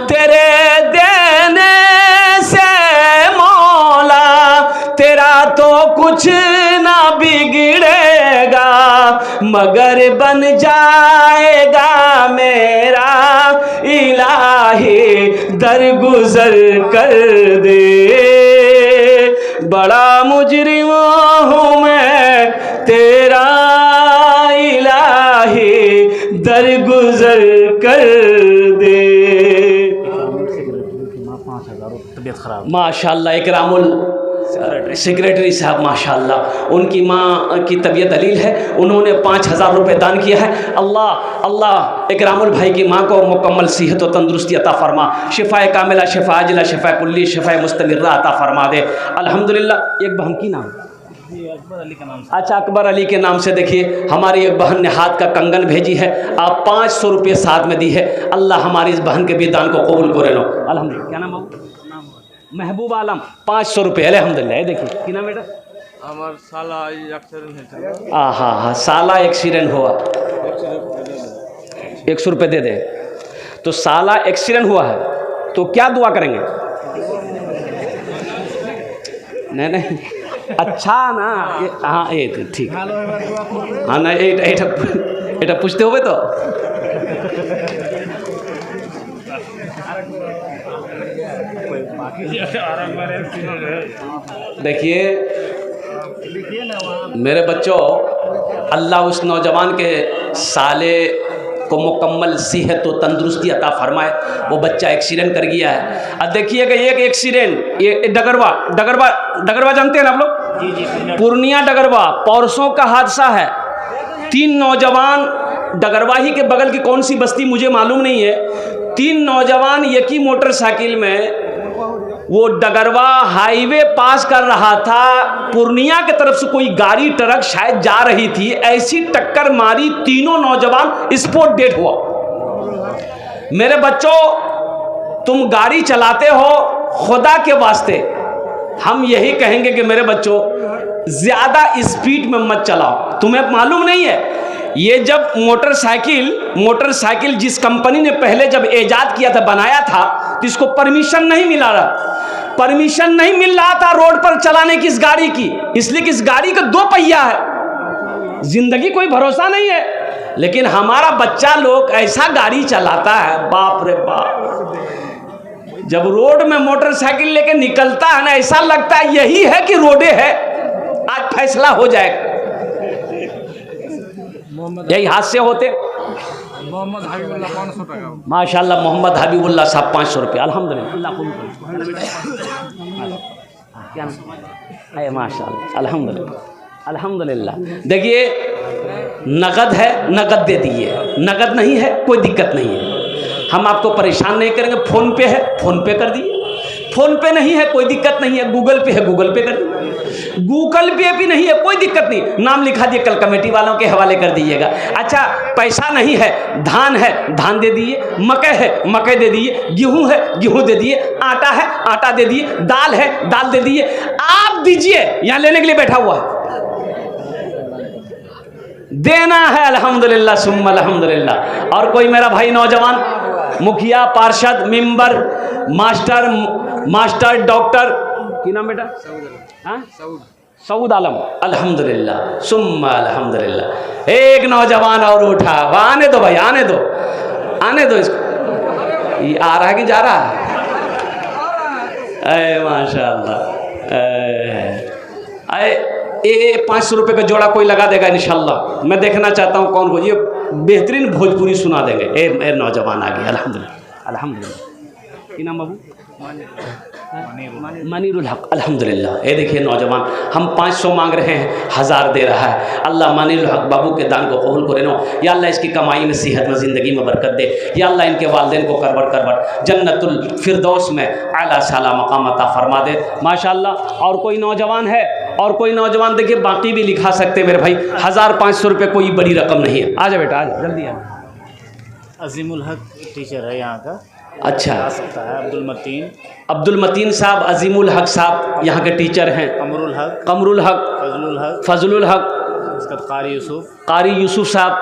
तेरे देने से मौला तेरा तो कुछ ना बिगड़ेगा, मगर बन जाएगा मेरा इलाही दरगुजर कर दे। बड़ा मुजरिम हूँ मैं तेरा, इलाही दरगुजर कर दे। तबीयत खराब, माशाल्लाह इकरामुल सेक्रेटरी साहब माशाल्लाह, उनकी माँ की तबीयत दलील है, उन्होंने 5,000 रुपये दान किया है। अल्लाह अल्लाह इकरामुल भाई की माँ को मुकम्मल सेहत और तंदुरुस्ती अता फरमा, शिफाए कामिला, शिफा अजला, शिफा कुल्ली, शिफा मुस्तमिर्रा अता फरमा दे। अल्हम्दुलिल्लाह। एक बहन की नाम? अकबर अली का नाम। अच्छा, अकबर अली के नाम से देखिए हमारी एक बहन ने हाथ का कंगन भेजी है, आप 500 रुपये साथ में दी है। अल्लाह हमारी इस बहन के भी दान को कबूल करे लो। अल्हम्दुलिल्लाह। क्या नाम है? महबूब आलम, 500 रुपये। अल्हम्दुलिल्लाह। देखिए कि नाम बेटा? हमार साला एक्सीडेंट है। हाँ हाँ, साला एक्सीडेंट हुआ, 100 रुपये दे दे। तो साला एक्सीडेंट हुआ है तो क्या दुआ करेंगे? नहीं नहीं, अच्छा ना, हाँ ये ठीक, हाँ ना, এটা पूछते हुए तो देखिए मेरे बच्चों, अल्लाह उस नौजवान के साले को मुकम्मल सेहत और तंदुरुस्ती अता फरमाए। वो बच्चा एक्सीडेंट कर गया है। अब देखिए कि एक एक्सीडेंट, ये डगरवा जानते हैं ना आप लोग? जी जी। पूर्णिया डगरवा, परसों का हादसा है। 3 नौजवान, डगरवाही के बगल की कौन सी बस्ती मुझे मालूम नहीं है, 3 नौजवान एक ही मोटरसाइकिल में वो डगरवा हाईवे पास कर रहा था, पूर्णिया की तरफ से कोई गाड़ी ट्रक शायद जा रही थी, ऐसी टक्कर मारी, तीनों नौजवान स्पॉट डेड हुआ। मेरे बच्चों, तुम गाड़ी चलाते हो, खुदा के वास्ते हम यही कहेंगे कि मेरे बच्चों ज़्यादा स्पीड में मत चलाओ। तुम्हें मालूम नहीं है, ये जब मोटरसाइकिल जिस कंपनी ने पहले जब ईजाद किया था, बनाया था, तो इसको परमिशन नहीं मिल रहा था रोड पर चलाने की इस गाड़ी की, इसलिए कि इस गाड़ी का 2 पहिया है। जिंदगी कोई भरोसा नहीं है। लेकिन हमारा बच्चा लोग ऐसा गाड़ी चलाता है, बाप रे बाप, जब रोड में मोटरसाइकिल लेके निकलता है ना, ऐसा लगता है यही है कि रोडे है, आज फैसला हो जाएगा। यही हादसे होते। मोहम्मद हबीबुल्लाह 500 টাকা। माशाल्लाह मोहम्मद हबीबुल्लाह साहब 500 रुपये, अल्हम्दुलिल्लाह। क्या अरे माशाल्लाह, अल्हम्दुलिल्लाह अल्हम्दुलिल्लाह। देखिए नगद है, नगद दे दिए, नगद नहीं है कोई दिक्कत नहीं है, हम आपको परेशान नहीं करेंगे। फ़ोन पे है, फ़ोन पे कर दिए, फ़ोन पे नहीं है कोई दिक्कत नहीं है, गूगल पे है, गूगल पे कर दिए, गूगल पे भी नहीं है कोई दिक्कत नहीं, नाम लिखा दिए, कल कमेटी वालों के हवाले कर दीजिएगा। अच्छा पैसा नहीं है, धान है, धान दे दिए, मकई है, मकई दे दिए, गेहूँ है, गेहूँ दे दिए, आटा है, आटा दे दिए, दाल है, दाल दे दिए। आप दीजिए, यहाँ लेने के लिए बैठा हुआ है, देना है, अल्हम्दुलिल्लाह सुम्मा अल्हम्दुलिल्लाह। और कोई मेरा भाई नौजवान, मुखिया, पार्षद, मेंबर, मास्टर, डॉक्टर, की नाम बेटा? हाँ, सऊद आलम, अल्हम्दुलिल्लाह सुम्मा अल्हम्दुलिल्लाह। एक नौजवान और उठा, आने दो भाई, आने दो, आने दो इसको, ये आ रहा है कि जा रहा है? अरे माशाअल्लाह, ये 500 रुपये का जोड़ा कोई लगा देगा इंशाल्लाह। मैं देखना चाहता हूँ कौन को, ये बेहतरीन भोजपुरी सुना देंगे। ए नौजवान आ गया, अल्हम्दुलिल्लाह अल्हम्दुलिल्लाह। क्या नाम बाबू? मनीरुल हक, अल्हम्दुलिल्लाह। ये देखिए नौजवान, हम 500 मांग रहे हैं, 1000 दे रहा है। अल्लाह मनीरुल हक बाबू के दान को कबूल करे नो। या अल्लाह इसकी कमाई में, सेहत में, ज़िंदगी में बरकत दे। या अल्लाह इनके वालिदैन को करबट जन्नतुल फिरदौस में आला साला मकाम अता फरमा दे। माशाअल्लाह। और कोई नौजवान है, और कोई नौजवान देखिए, बाकी भी लिखा सकते मेरे भाई, 1500 रुपये कोई बड़ी रकम नहीं है। आ जा बेटा, आ जा, जल्दी आ। अजीमुल हक टीचर है यहाँ का, अच्छा, आ सकता है। अब्दुल मतीन साहब, अजीमुल हक साहब यहाँ के टीचर हैं। कमरुल हक, फजलुल हक, उसका कारी यूसुफ साहब,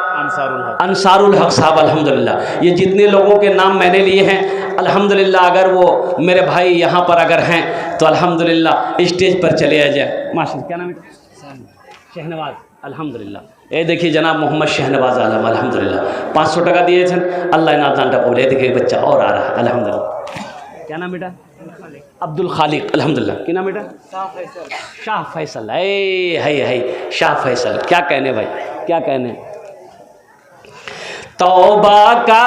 अंसारुल हक साहब, अल्हम्दुलिल्लाह। ये जितने लोगों के नाम मैंने लिए हैं अल्हम्दुलिल्लाह, अगर वो मेरे भाई यहाँ पर अगर हैं तो अल्हम्दुलिल्लाह स्टेज पर चले आ जाए। माशाअल्लाह, क्या नाम है? शहनवाज, अल्हम्दुलिल्लाह। ये देखिए जनाब मोहम्मद शहनवाज आलम, अल्हम्दुलिल्लाह 500 टका दिए थे, अल्लाह ना जानता बोले। देखिए बच्चा और आ रहा है, अल्हम्दुलिल्लाह। क्या नाम बेटा? अब्दुल खालिक, अल्हम्दुलिल्लाह। क्या नाम बेटा? शाह फैसल। है शाह फैसल, क्या कहने भाई, क्या कहने। तौबा का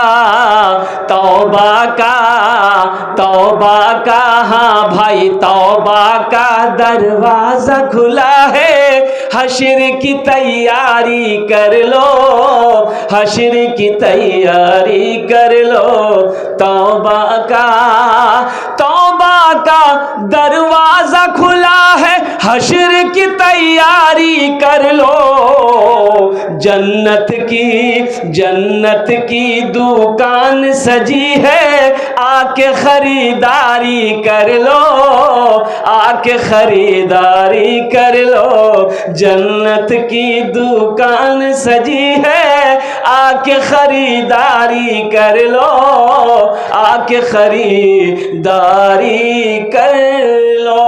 हाँ भाई, तौबा का दरवाज़ा खुला है, हश्र की तैयारी कर लो, हश्र की तैयारी कर लो। तौबा का दरवाज़ा खुला है, हश्र की तैयारी कर लो। जन्नत की दुकान सजी है, आके खरीदारी कर लो, आके खरीदारी कर लो। जन्नत की दुकान सजी है, आके खरीदारी कर लो, आके खरीदारी कर लो।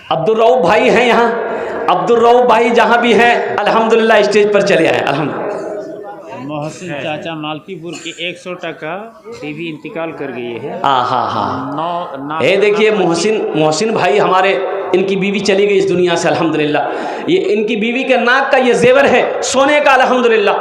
अब्दुल रऊफ भाई हैं यहाँ, अब्दुल रऊफ भाई जहाँ भी हैं अल्हम्दुलिल्लाह स्टेज पर चले आए। अल्हम्दुलिल्लाह। मोहसिन चाचा मालकीपुर की 100 टका बीवी इंतकाल कर गई है। हाँ। ये देखिए मोहसिन भाई हमारे, इनकी बीवी चली गई इस दुनिया से अल्हम्दुलिल्लाह। ये इनकी बीवी के नाक का ये जेवर है सोने का, अल्हम्दुलिल्लाह।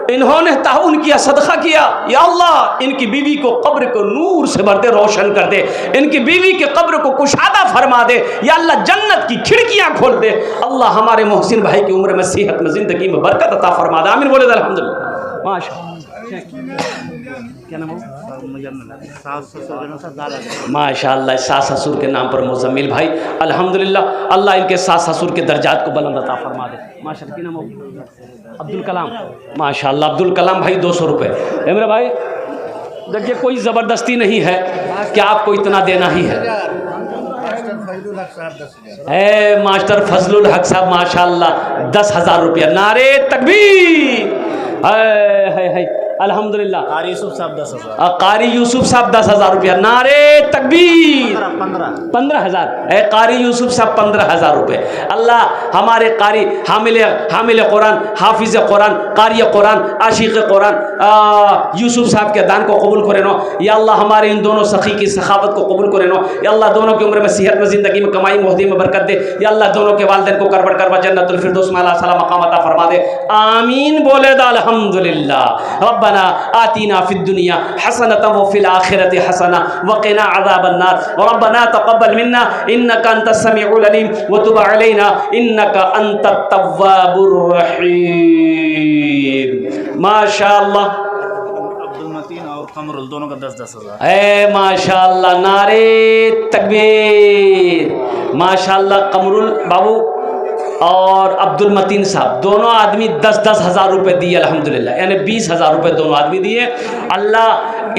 इन्होंने ताउन किया, सदका किया। या अल्लाह इनकी बीवी को कब्र को नूर से भर दे, रोशन कर दे, इनकी बीवी के कब्र को कुशादा फरमा दे। या अल्लाह जन्नत की खिड़कियां खोल दे। अल्लाह हमारे मोहसिन भाई की उम्र में, सेहत में, ज़िंदगी में बरकत अता फरमा दे। आमीन बोले अल्हम्दुलिल्लाह। क्या नाम है? माशाअल्लाह, सास ससुर के नाम पर मुजम्मिल भाई, अल्हम्दुलिल्लाह। अल्लाह इनके सास ससुर के दर्जात को बुलंद अता फरमा दे। माशाअल्लाह। क्या नाम है? अब्दुल कलाम, माशाअल्लाह। अब्दुल कलाम भाई 200 रुपये। मेरे भाई देखिए, कोई ज़बरदस्ती नहीं है कि आपको इतना देना ही है। मास्टर फजलुल हक साहब माशाअल्लाह 10,000 रुपया। नारे तकबीर। अल्हम्दुलिल्लाह। कारी यूसुफ साहब 10,000। कारी यूसुफ साहब 10,000 रुपया। नारे तकबीर। 15,000। कारी यूसुफ साहब 15,000 रुपये। अल्लाह हमारे कारी हामिल कुरान, हाफिज कुरान, कारी कुरान, आशिक कुरान यूसुफ साहब के दान को कबूल करे नो। या अल्लाह हमारे इन दोनों सखी की सखावत को कबूल करे नो। या अल्लाह दोनों की उम्र में, सेहत में, ज़िंदगी में, कमाई मोहदी में बरकत दे। या अल्लाह दोनों के वालिदैन को करबड़ करबा जन्नतुल फिरदौस में अल्लाह सलाम मकाम अता फरमा दे। आमीन बोले दा अल्हम्दुलिल्लाह। रब्बना आतीना फिद दुनिया हसनतन व फिल आखिरति हसना व क़िना अज़ाबन नार। रब्बना तक़ब्बल मिन्ना इन्नका अंतस समीउल अलीम व तुब अलैना इन्नका अंतत तव्वाबुर रहीम। माशाअल्लाह। अब्दुल मतीन और कमरुल दोनों का 10-10 हज़ार। ए माशाअल्लाह, नारे तकबीर। माशाअल्लाह, कमरुल बाबू और अब्दुल मतीन साहब दोनों आदमी 10-10 हज़ार रुपये दिए अल्हम्दुलिल्लाह, यानी 20,000 रुपये दोनों आदमी दिए। अल्लाह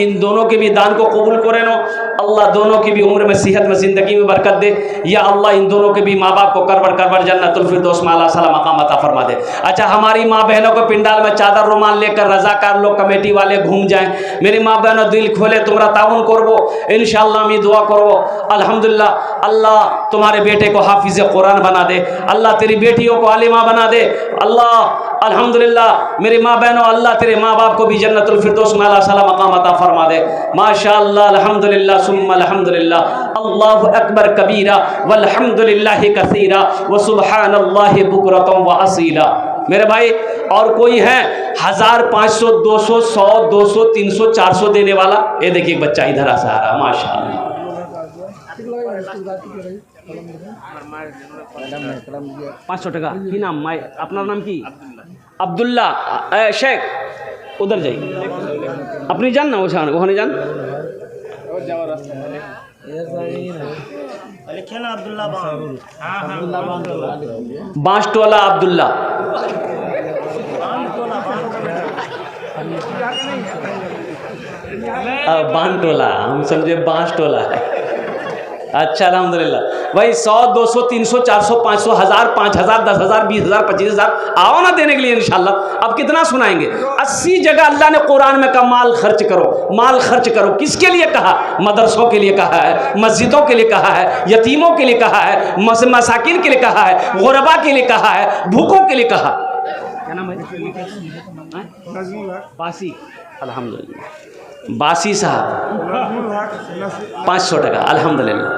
इन दोनों के भी दान को कबूल करे नो। अल्लाह दोनों की भी उम्र में, सेहत में, ज़िंदगी में बरकत दे। या अल्लाह इन दोनों के भी माँ बाप को करबड़ करबड़ जन्नतुल फिरदौस में अल्लाह सलाम मकाम अता फरमा दे। अच्छा, हमारी माँ बहनों को पिंडाल में चादर रुमाल लेकर रजाकार लोग, कमेटी वाले घूम जाएं। मेरी माँ बहनों दिल खोले, तुम्हारा ताउन करबो इंशाअल्लाह, मैं दुआ करबो। अल्हम्दुलिल्लाह, अल्लाह तुम्हारे बेटे को हाफिज कुरान बना दे। अल्लाह तेरी बेटियों को आलिमा बना दे। अल्लाह अल्हम्दुलिल्लाह, मेरी माँ बहनों, अल्लाह तेरे माँ बाप को भी जन्नतुल फिरदौस में अल्लाह सलाम मकाम अता फरमा दे। माशाअल्लाह, अल्हम्दुलिल्लाह सुम्मा अल्हम्दुलिल्लाह। अल्लाहु अकबर कबीरा वल्हम्दुलिल्लाहि कसीरा व सुब्हानल्लाहि बुकरतम व असीला। मेरे भाई, और कोई है 1000, 500, 200, 100, 200, 300, 400 देने वाला? ये देखिए एक बच्चा इधर आ रहा, माशाअल्लाह। 500 টাকা। কি নাম মাই? আপনার নাম কি? আব্দুল্লাহ। শেখ উধর যাই, আপনি যান না ওখানে যান। बांसटोला अब्दुल्ला। बांटोला, हम समझे बांसटोला है। अच्छा, अल्हम्दुलिल्लाह भाई। 100, 200, 300, 400, 500, 1000, 5000, 10,000, 20,000, 25,000 आओ ना देने के लिए इंशाल्लाह। अब कितना सुनाएंगे? 80 जगह अल्लाह ने कुरान में कहा माल खर्च करो, माल खर्च करो। किसके लिए कहा? मदरसों के लिए कहा है, मस्जिदों के लिए कहा है, यतीमों के लिए कहा है, मसाकिन के लिए कहा है, गुरबा के लिए कहा है, भूखों के लिए कहा। क्या नाम है? बासी। अल्हम्दुलिल्लाह, बासी साहब 500 टका। अल्हम्दुलिल्लाह।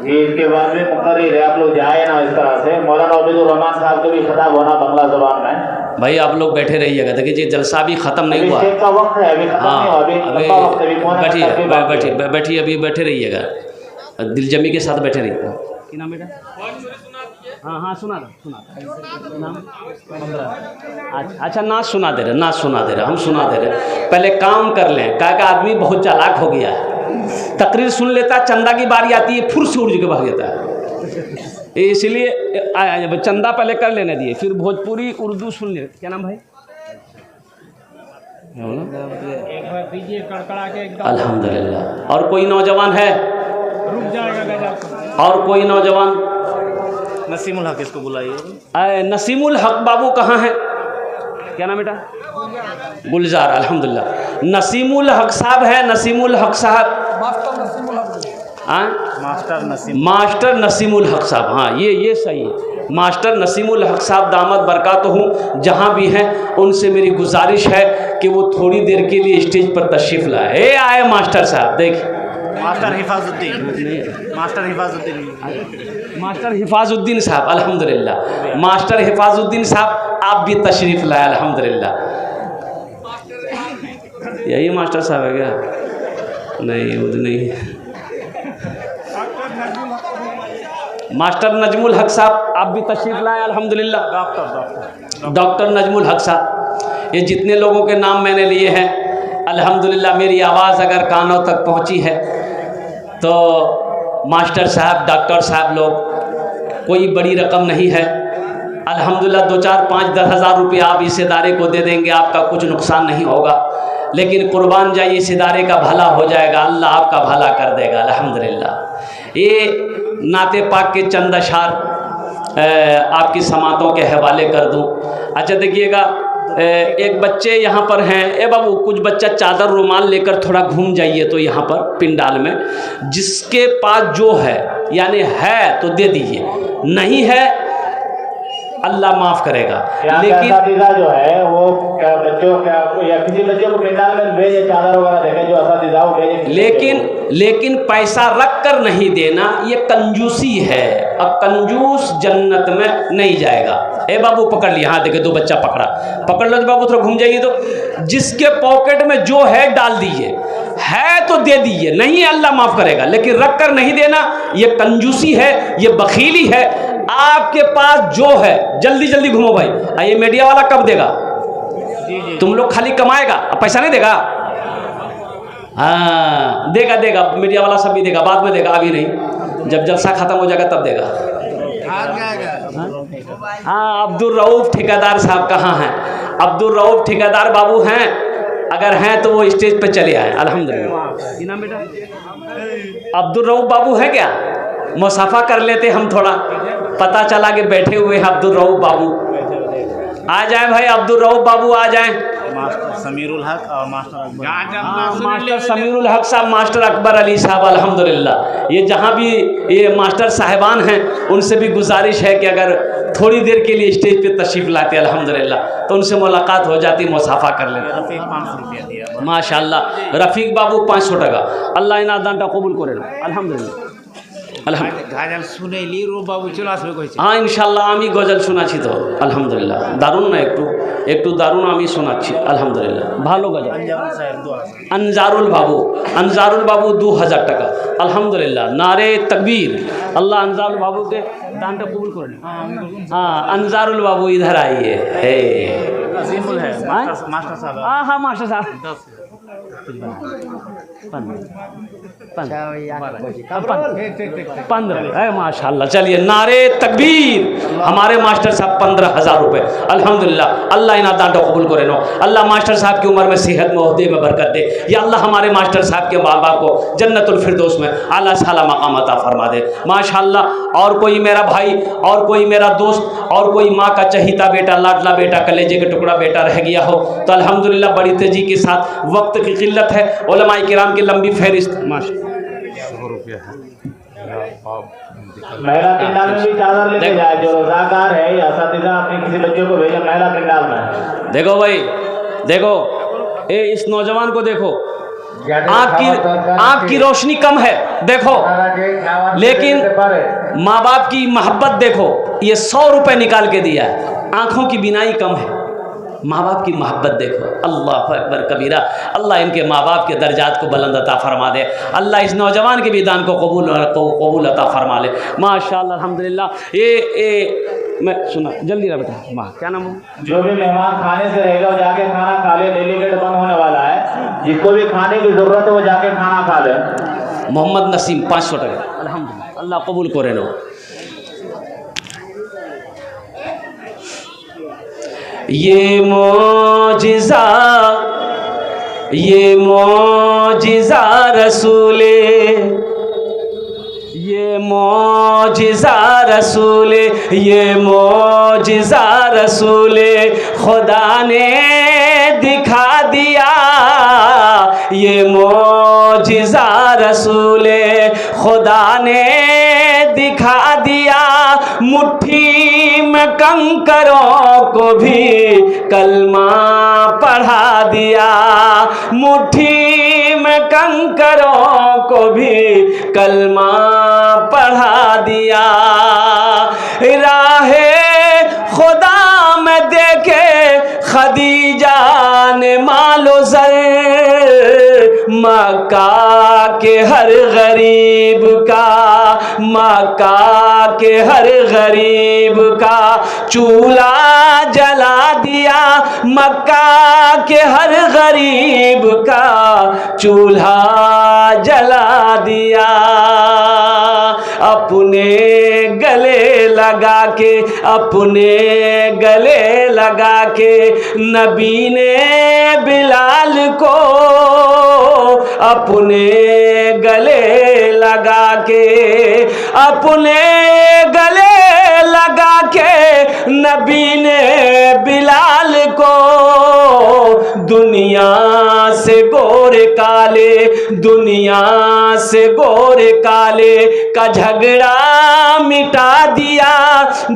ये इसके बाद में मुकर्रिर है, आप लोग जाए ना इस तरह से। मौलाना अब्दुल रहमान साहब को भी खिताब होना बांग्ला ज़बान में। भाई आप लोग बैठे रहिएगा, देखिए जी जलसा भी ख़त्म नहीं हुआ। का वक्त है, अभी खत्म नहीं हुआ, अभी लंबा वक्त है, अभी बैठिए, अभी बैठे रहिएगा, दिलजमी के साथ बैठे रहिएगा। क्या नाम बेटा? हाँ सुना नाम। अच्छा, नाच सुना दे रहे, हम सुना दे रहे। पहले काम कर लें, क्या का आदमी बहुत चालाक हो गया है। तकरीर सुन लेता, चंदा की बारी आती है, फुर से उड़ के भाग जाता है। इसलिए चंदा पहले कर लेने दिए, फिर भोजपुरी उर्दू सुन ले। क्या नाम भाई? एक बार दीजिए कड़कड़ा के एकदम। अल्हम्दुलिल्लाह। और कोई नौजवान है? रुक जाएगा गजब। और कोई नौजवान? नसीमुल हक इसको बुलाइए। नसीमुल हक बाबू कहाँ है? क्या नाम बेटा? गुलजार। अल्हम्दुलिल्लाह, नसीमुल हक साहब है। नसीमुल हक साहब, मास्टर नसीमुल हक साहब। हाँ, ये सही है। मास्टर नसीमुल हक साहब दामद बरकातहू जहाँ भी हैं, उनसे मेरी गुजारिश है कि वो थोड़ी देर के लिए स्टेज पर तशरीफ़ लाए। आए मास्टर साहब, देख मास्टर हिफाजुद्दीन साहब। अल्हम्दुलिल्लाह, मास्टर हिफाजुद्दीन साहब आप भी तशरीफ़ लाए। अल्हम्दुलिल्लाह। यही मास्टर साहब है क्या? नहीं, वो नहीं। मास्टर नजमुल हक साहब आप भी तशरीफ़ लाए। अल्हम्दुलिल्लाह। डॉक्टर नजमुल हक साहब, ये जितने लोगों के नाम मैंने लिए हैं, अल्हम्दुलिल्लाह मेरी आवाज़ अगर कानों तक पहुंची है तो मास्टर साहब, डॉक्टर साहब लोग, कोई बड़ी रकम नहीं है। अल्हम्दुलिल्लाह 2, 4, 5, 10 हज़ार रुपये आप इस इदारे को दे देंगे, आपका कुछ नुकसान नहीं होगा। लेकिन कुर्बान जाइए, इस इदारे का भला हो जाएगा, अल्लाह आपका भला कर देगा। अल्हम्दुलिल्लाह। ये नाते पाक के चंद अशार आपकी समातों के हवाले कर दूँ। अच्छा देखिएगा, एक बच्चे यहाँ पर हैं, ए बाबू कुछ बच्चा चादर रुमाल लेकर थोड़ा घूम जाइए तो यहाँ पर पिंडाल में, जिसके पास जो है यानी है तो दे दीजिए, नहीं है अल्लाह माफ़ करेगा। लेकिन असातिज़ा जो है वो क्या बच्चों क्या या किसी बच्चे को पिंडाल में भेजे, चादर वगैरह देखे जो असातिज़ा वो भेजे, लेकिन पैसा रख कर नहीं देना ये कंजूसी है। अब कंजूस जन्नत में नहीं जाएगा। ए बाबू पकड़ लिया, हाँ देखे दो बच्चा पकड़ा, पकड़ लो तो बाबू थोड़ा घूम जाइए, तो जिसके पॉकेट में जो है डाल दीजिए, है तो दे दीजिए, नहीं है अल्लाह माफ़ करेगा, लेकिन रख कर नहीं देना ये कंजूसी है, ये बखीली है। आपके पास जो है जल्दी जल्दी घूमो भाई। ये मीडिया वाला कब देगा? तुम लोग खाली कमाएगा, पैसा नहीं देगा? हाँ देगा देगा, मीडिया वाला सब भी देगा, बाद में देगा, अभी नहीं, जब जलसा खत्म हो जाएगा तब देगा। हाँ अब्दुल रऊफ ठेकेदार साहब कहाँ हैं? अब्दुल रऊफ ठेकेदार बाबू हैं, अगर हैं तो वो स्टेज पे चले आए। अल्हम्दुलिल्लाह। बेटा अब्दुल रऊफ बाबू है क्या? मुसाफा कर लेते हम थोड़ा, पता चला कि बैठे हुए हैं अब्दुल रऊफ बाबू। आ जाए भाई, अब्दुल रऊफ बाबू आ जाए। मास्टर समीरुल हक और मास्टर अकबर, मास्टर समीरुल हक साहब, मास्टर अकबर अली साहब, अल्हम्दुलिल्लाह। ये जहाँ भी ये मास्टर साहिबान हैं उनसे भी गुजारिश है कि अगर थोड़ी देर के लिए स्टेज पे तशरीफ़ लाते अल्हम्दुलिल्लाह तो उनसे मुलाकात हो जाती, मुसाफा कर लेते। रफीक 500 रुपया दिया माशाल्लाह। रफ़ीक बाबू 500 টাকা, আল্লাহ ইনার দানটা কবুল করে নাও। আলহামদুলিল্লাহ গাজাল শুনেলি রো বাবু চলে আসবে কইছে। হ্যাঁ ইনশাল্লাহ আমি গজল শোনাচ্ছি তো আলহামদুলিল্লাহ, দারুণ না একটু একটু দারুণ আমি শোনাচ্ছি আলহামদুলিল্লাহ, ভালো গজল। আনজারুল বাবু 2000 টাকা আলহামদুলিল্লাহ, নারে তকবীর। আল্লাহ আনজারুল বাবুকে দানটা কবুল করে নিন। हाँ अनजारुल बाबू इधर आइए। हे सिंपल है मास्टर साहब। हाँ मास्टर साहब 15 माशाल्लाह। चलिए नारे तकबीर। हमारे मास्टर साहब 15,000 रुपये अल्हम्दुलिल्लाह। अल्लाह इना दांडो कबूल करे नो। अल्लाह मास्टर साहब की उम्र में सेहत में ओहदे में बरकत दे। या अल्लाह हमारे मास्टर साहब के माँ बाप को जन्नतुल फिरदौस में आला साला मकाम अता फरमा दे माशाल्लाह। और कोई मेरा भाई और कोई मेरा दोस्त और कोई माँ का चहीता बेटा, लाडला बेटा, कलेजे का टुकड़ा बेटा रह गया हो तो अल्हम्दुलिल्लाह बड़ी तेजी के साथ, वक्त की किल्लत है, उलमाए किराम की लंबी फहरिस्त। महिला पिंडाल में भी चादर लेके जाए, जो रोजागार है या असातिज़ा अपने किसी बच्चे को भेजे महिला पिंडाल में। देखो भाई देखो, ए इस नौजवान को देखो, आँख की रोशनी कम है देखो, लेकिन माँ बाप की मोहब्बत देखो। ये 100 रुपये निकाल के दिया है, आँखों की बीनाई कम है, माँ बाप की मोहब्बत देखो। अल्लाह अकबर कबीरा। अल्लाह इनके माँ बाप के दर्जात को बुलंद अता फरमा दे। अल्लाह इस नौजवान के भी दान को कबूल अता फरमा ले माशाअल्लाह अल्हम्दुलिल्लाह। ये मैं सुना जल्दी रहा बेटा, माँ क्या नाम हो? जो भी मेहमान खाने से रहेगा वो जाके खाना खा ले, डेलीगेट बंद होने वाला है, जिसको भी खाने की ज़रूरत है वो जाके खाना खा ले। मोहम्मद नसीम 500 টাকা अल्हम्दुलिल्लाह, अल्लाह कबूल करे नो। ये मौजिज़ा रसूले, ये मौजिज़ा रसूले, ये मौजिज़ा रसूले खुदा ने दिखा दिया। ये मौजिज़ा रसूले खुदा ने दिखा दिया। मुट्ठी में कंकरों को भी कलमा पढ़ा दिया। मुट्ठी में कंकरों को भी कलमा पढ़ा दिया। राहे खुदा में देखे खदीजा ने मालो ज़र, मक्का के हर गरीब का, मक्का के हर गरीब का चूल्हा जला दिया। मक्का के हर गरीब का चूल्हा जला दिया। अपने गले लगा के, अपने गले लगा के नबी ने बिलाल को, अपने गले लगा के, अपने गले लगा के नबी ने बिलाल को दुनिया से गोरे काले, दुनिया से गोरे काले का झगड़ा मिटा दिया,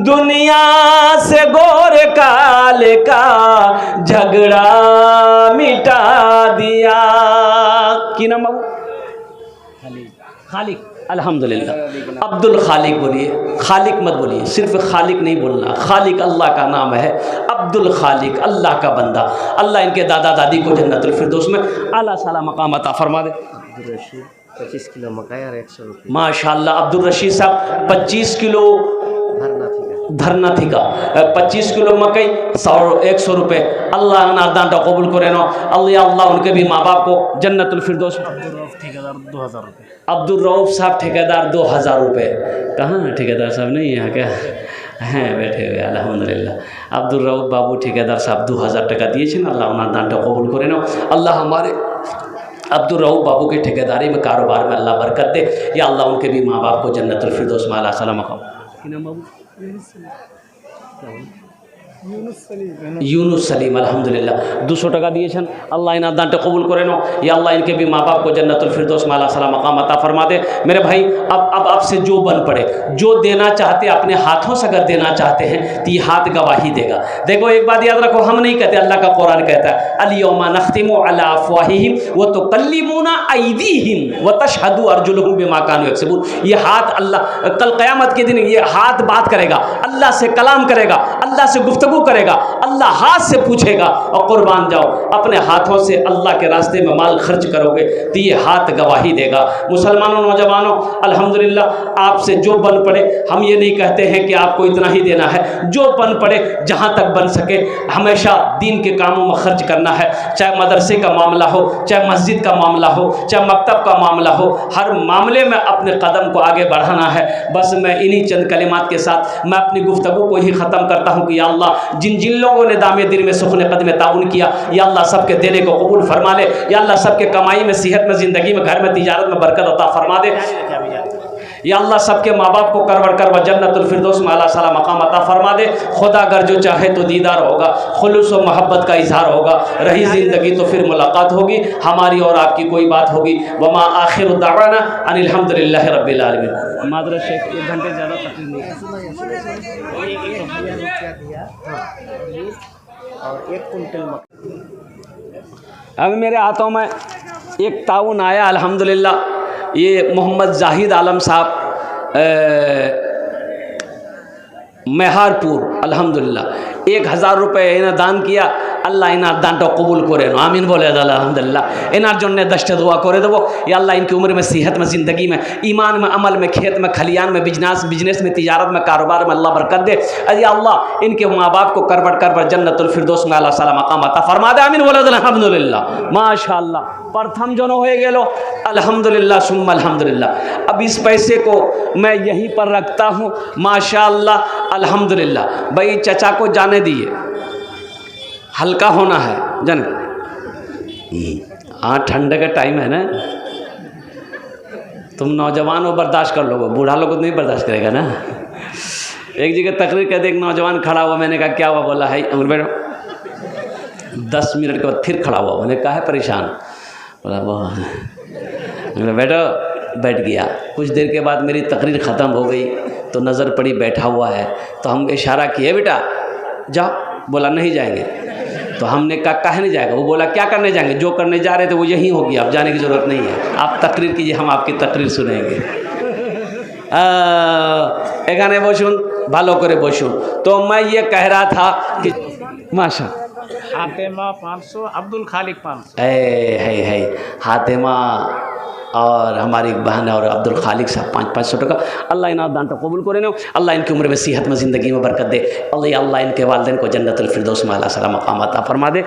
दुनिया से गोरे काले का झगड़ा मिटा दिया। की नाम बाबू? खालिक। अल्हम्दुलिल्लाह। अब्दुल खालिक बोलिए, खालिक मत बोलिए, सिर्फ खालिक नहीं बोलना, खालिक अल्लाह का नाम है। अब्दुल खालिक अल्लाह का बंदा। अल्लाह इनके दादा दादी को जन्नतुल फिरदौस में आला साला मकाम अता फरमा दे। 25 किलो मकई और 100 रुपये माशाअल्लाह। अब्दुल रशीद साहब 25 किलो धरना थी का 25 किलो मकई 100 रुपये। अल्लाह नादान कबूल करे नो। अल्लाह उनके भी माँ बाप को जन्नतुल फिरदौस। अब्दुल रऊफ साहब ठेकेदार 2000 रुपये। कहाँ है ठेकेदार साहब? नहीं यहाँ क्या हैं, बैठे हुए अल्हम्दुलिल्लाह। अब्दुल रऊफ बाबू ठेकेदार साहब 2000 টাকা দিয়েছেন। अल्लाह नादान कबूल करे नो। अल्लाह हमारे अब्दुल रऊफ बाबू के ठेकेदारी में कारोबार में अल्लाह बरकत दे। या अल्लाह उनके भी माँ बाप को जन्नतुल फिरदौस में आला सलाम बाबू यूनुस सलीम अल्हम्दुलिल्लाह 200 টাকা দিয়েছেন। अल्लाह इन दानटे कबूल करे नो। या अल्लाह इनके भी माँ बाप को जन्नतुल फिरदौस में आला सलाम मकाम अता फरमा दे। मेरे भाई अब आपसे जो बन पड़े, जो देना चाहते अपने हाथों से अगर देना चाहते हैं तो ये हाथ गवाही देगा। देखो एक बात याद रखो, हम नहीं कहते, अल्लाह का कुरान कहता है अल-यौमा नख्तिमु अला अफ़वाहिहिम व तुकल्लिमुना अयदीहिम व तशहदु अर्जुलुहुम बिमा कानू यक्सिबून। ये हाथ अल्लाह कल क़यामत के दिन ये हाथ बात करेगा, अल्लाह से कलाम करेगा, अल्लाह से गुफ्तगू करेगा, अल्लाह हाथ से पूछेगा। और कुर्बान जाओ, अपने हाथों से अल्लाह के रास्ते में माल खर्च करोगे तो ये हाथ गवाही देगा। मुसलमानों नौजवानों अल्हम्दुलिल्लाह आपसे जो बन पड़े, हम ये नहीं कहते हैं कि आपको इतना ही देना है, जो बन पड़े जहाँ तक बन सके हमेशा दीन के कामों में खर्च करना है। चाहे मदरसे का मामला हो, चाहे मस्जिद का मामला हो, चाहे मकतब का मामला हो, हर मामले में अपने कदम को आगे बढ़ाना है। बस मैं इन्हीं चंद कलिमात के साथ मैं अपनी गुफ्तगू को ही ख़त्म करता हूँ कि या अल्लाह जिन जिन लोगों ने दामे दिल में सुखने कदम ताउन किया, या अल्लाह सबके देने को कबूल फरमा ले। या अल्लाह सबके कमाई में, सेहत में, ज़िंदगी में, घर में, तिजारत में बरकत अता फरमा दे। या अल्लाह सबके माँ बाप को करवड़ करवड़ जन्नतुल फिरदौस में आला साला मकाम अता फरमा दे। खुदा अगर जो चाहे तो दीदार होगा, खुलूस व मोहब्बत का इजहार होगा, रही ज़िंदगी तो फिर मुलाकात होगी, हमारी और आपकी कोई बात होगी। वमा आखिर दावाना अनिल हम्दुलिल्लाहि रब्बिल आलमीन। मादर शेख 1 घंटे ज़्यादा तकलीफ नहीं और 1 कुंटल अभी मेरे हाथों में एक ताउन आया अल्हम्दुलिल्लाह। ये मोहम्मद जाहिद आलम साहब मेहारपुर अल्हम्दुलिल्लाह 1000 रुपये इन्हें दान किया। अल्लाह इनार दान कबूल करे नो, आमीन बोले अल्हम्दुलिल्लाह। इनार जोने दश्त दुआ करे देवो। या अल्लाह इनकी उम्र में, सेहत में, ज़िंदगी में, ईमान में, अमल में, खेत में, खलियान में, बिजनेस में, तिजारत में, कारोबार में अल्लाह बरकत दे। या अल्लाह इनके माँ बाप को करवड़ करवड़ जन्नतुल फिरदौस में आला साला मकाम अता फरमा दे। आमीन बोले अल्हम्दुलिल्लाह। माशाअल्लाह प्रथम जो हो गेलो अल्हम्दुलिल्लाह सुम्मा अल्हम्दुलिल्लाह। अब इस पैसे को मैं यहीं पर रखता हूँ माशाअल्लाह अल्हम्दुलिल्लाह। भाई चचा को जाने दिए, हल्का होना है जन। हाँ ठंडे का टाइम है ना, तुम नौजवान हो बर्दाश्त कर लोगे, बूढ़ा लोग तो नहीं बर्दाश्त करेगा ना। एक जगह तकरीर कहते एक नौजवान खड़ा हुआ, मैंने कहा क्या हुआ? बोला है बेटा 10 मिनट के बाद फिर खड़ा हुआ। मैंने कहा है परेशान? बोला वो बेटा बैठ गया। कुछ देर के बाद मेरी तकरीर ख़त्म हो गई तो नज़र पड़ी बैठा हुआ है, तो हम इशारा किए बेटा जाओ। बोला नहीं जाएंगे। तो हमने कहा काहे नहीं जाएगा? वो बोला क्या करने जाएंगे? जो करने जा रहे थे वो यहीं होगी, आप जाने की ज़रूरत नहीं है, आप तकरीर कीजिए, हम आपकी तकरीर सुनेंगे। एखाने बसुन भालो करे बसुन। तो मैं ये कह रहा था कि माशा हातेमा 500, अब्दुल खालिक 500 है हातेमा और हमारी बहन और अब्दुल खालिक साहब 500 टका। अल्लाह इनाम दान कबूल करे नो। अल्लाह इनकी उम्र में, सेहत में, ज़िंदगी में बरकत दे। अल्लाह इनके वालिदैन को जन्नतुल फिरदौस में आला सलाम मकाम अता फरमा दे।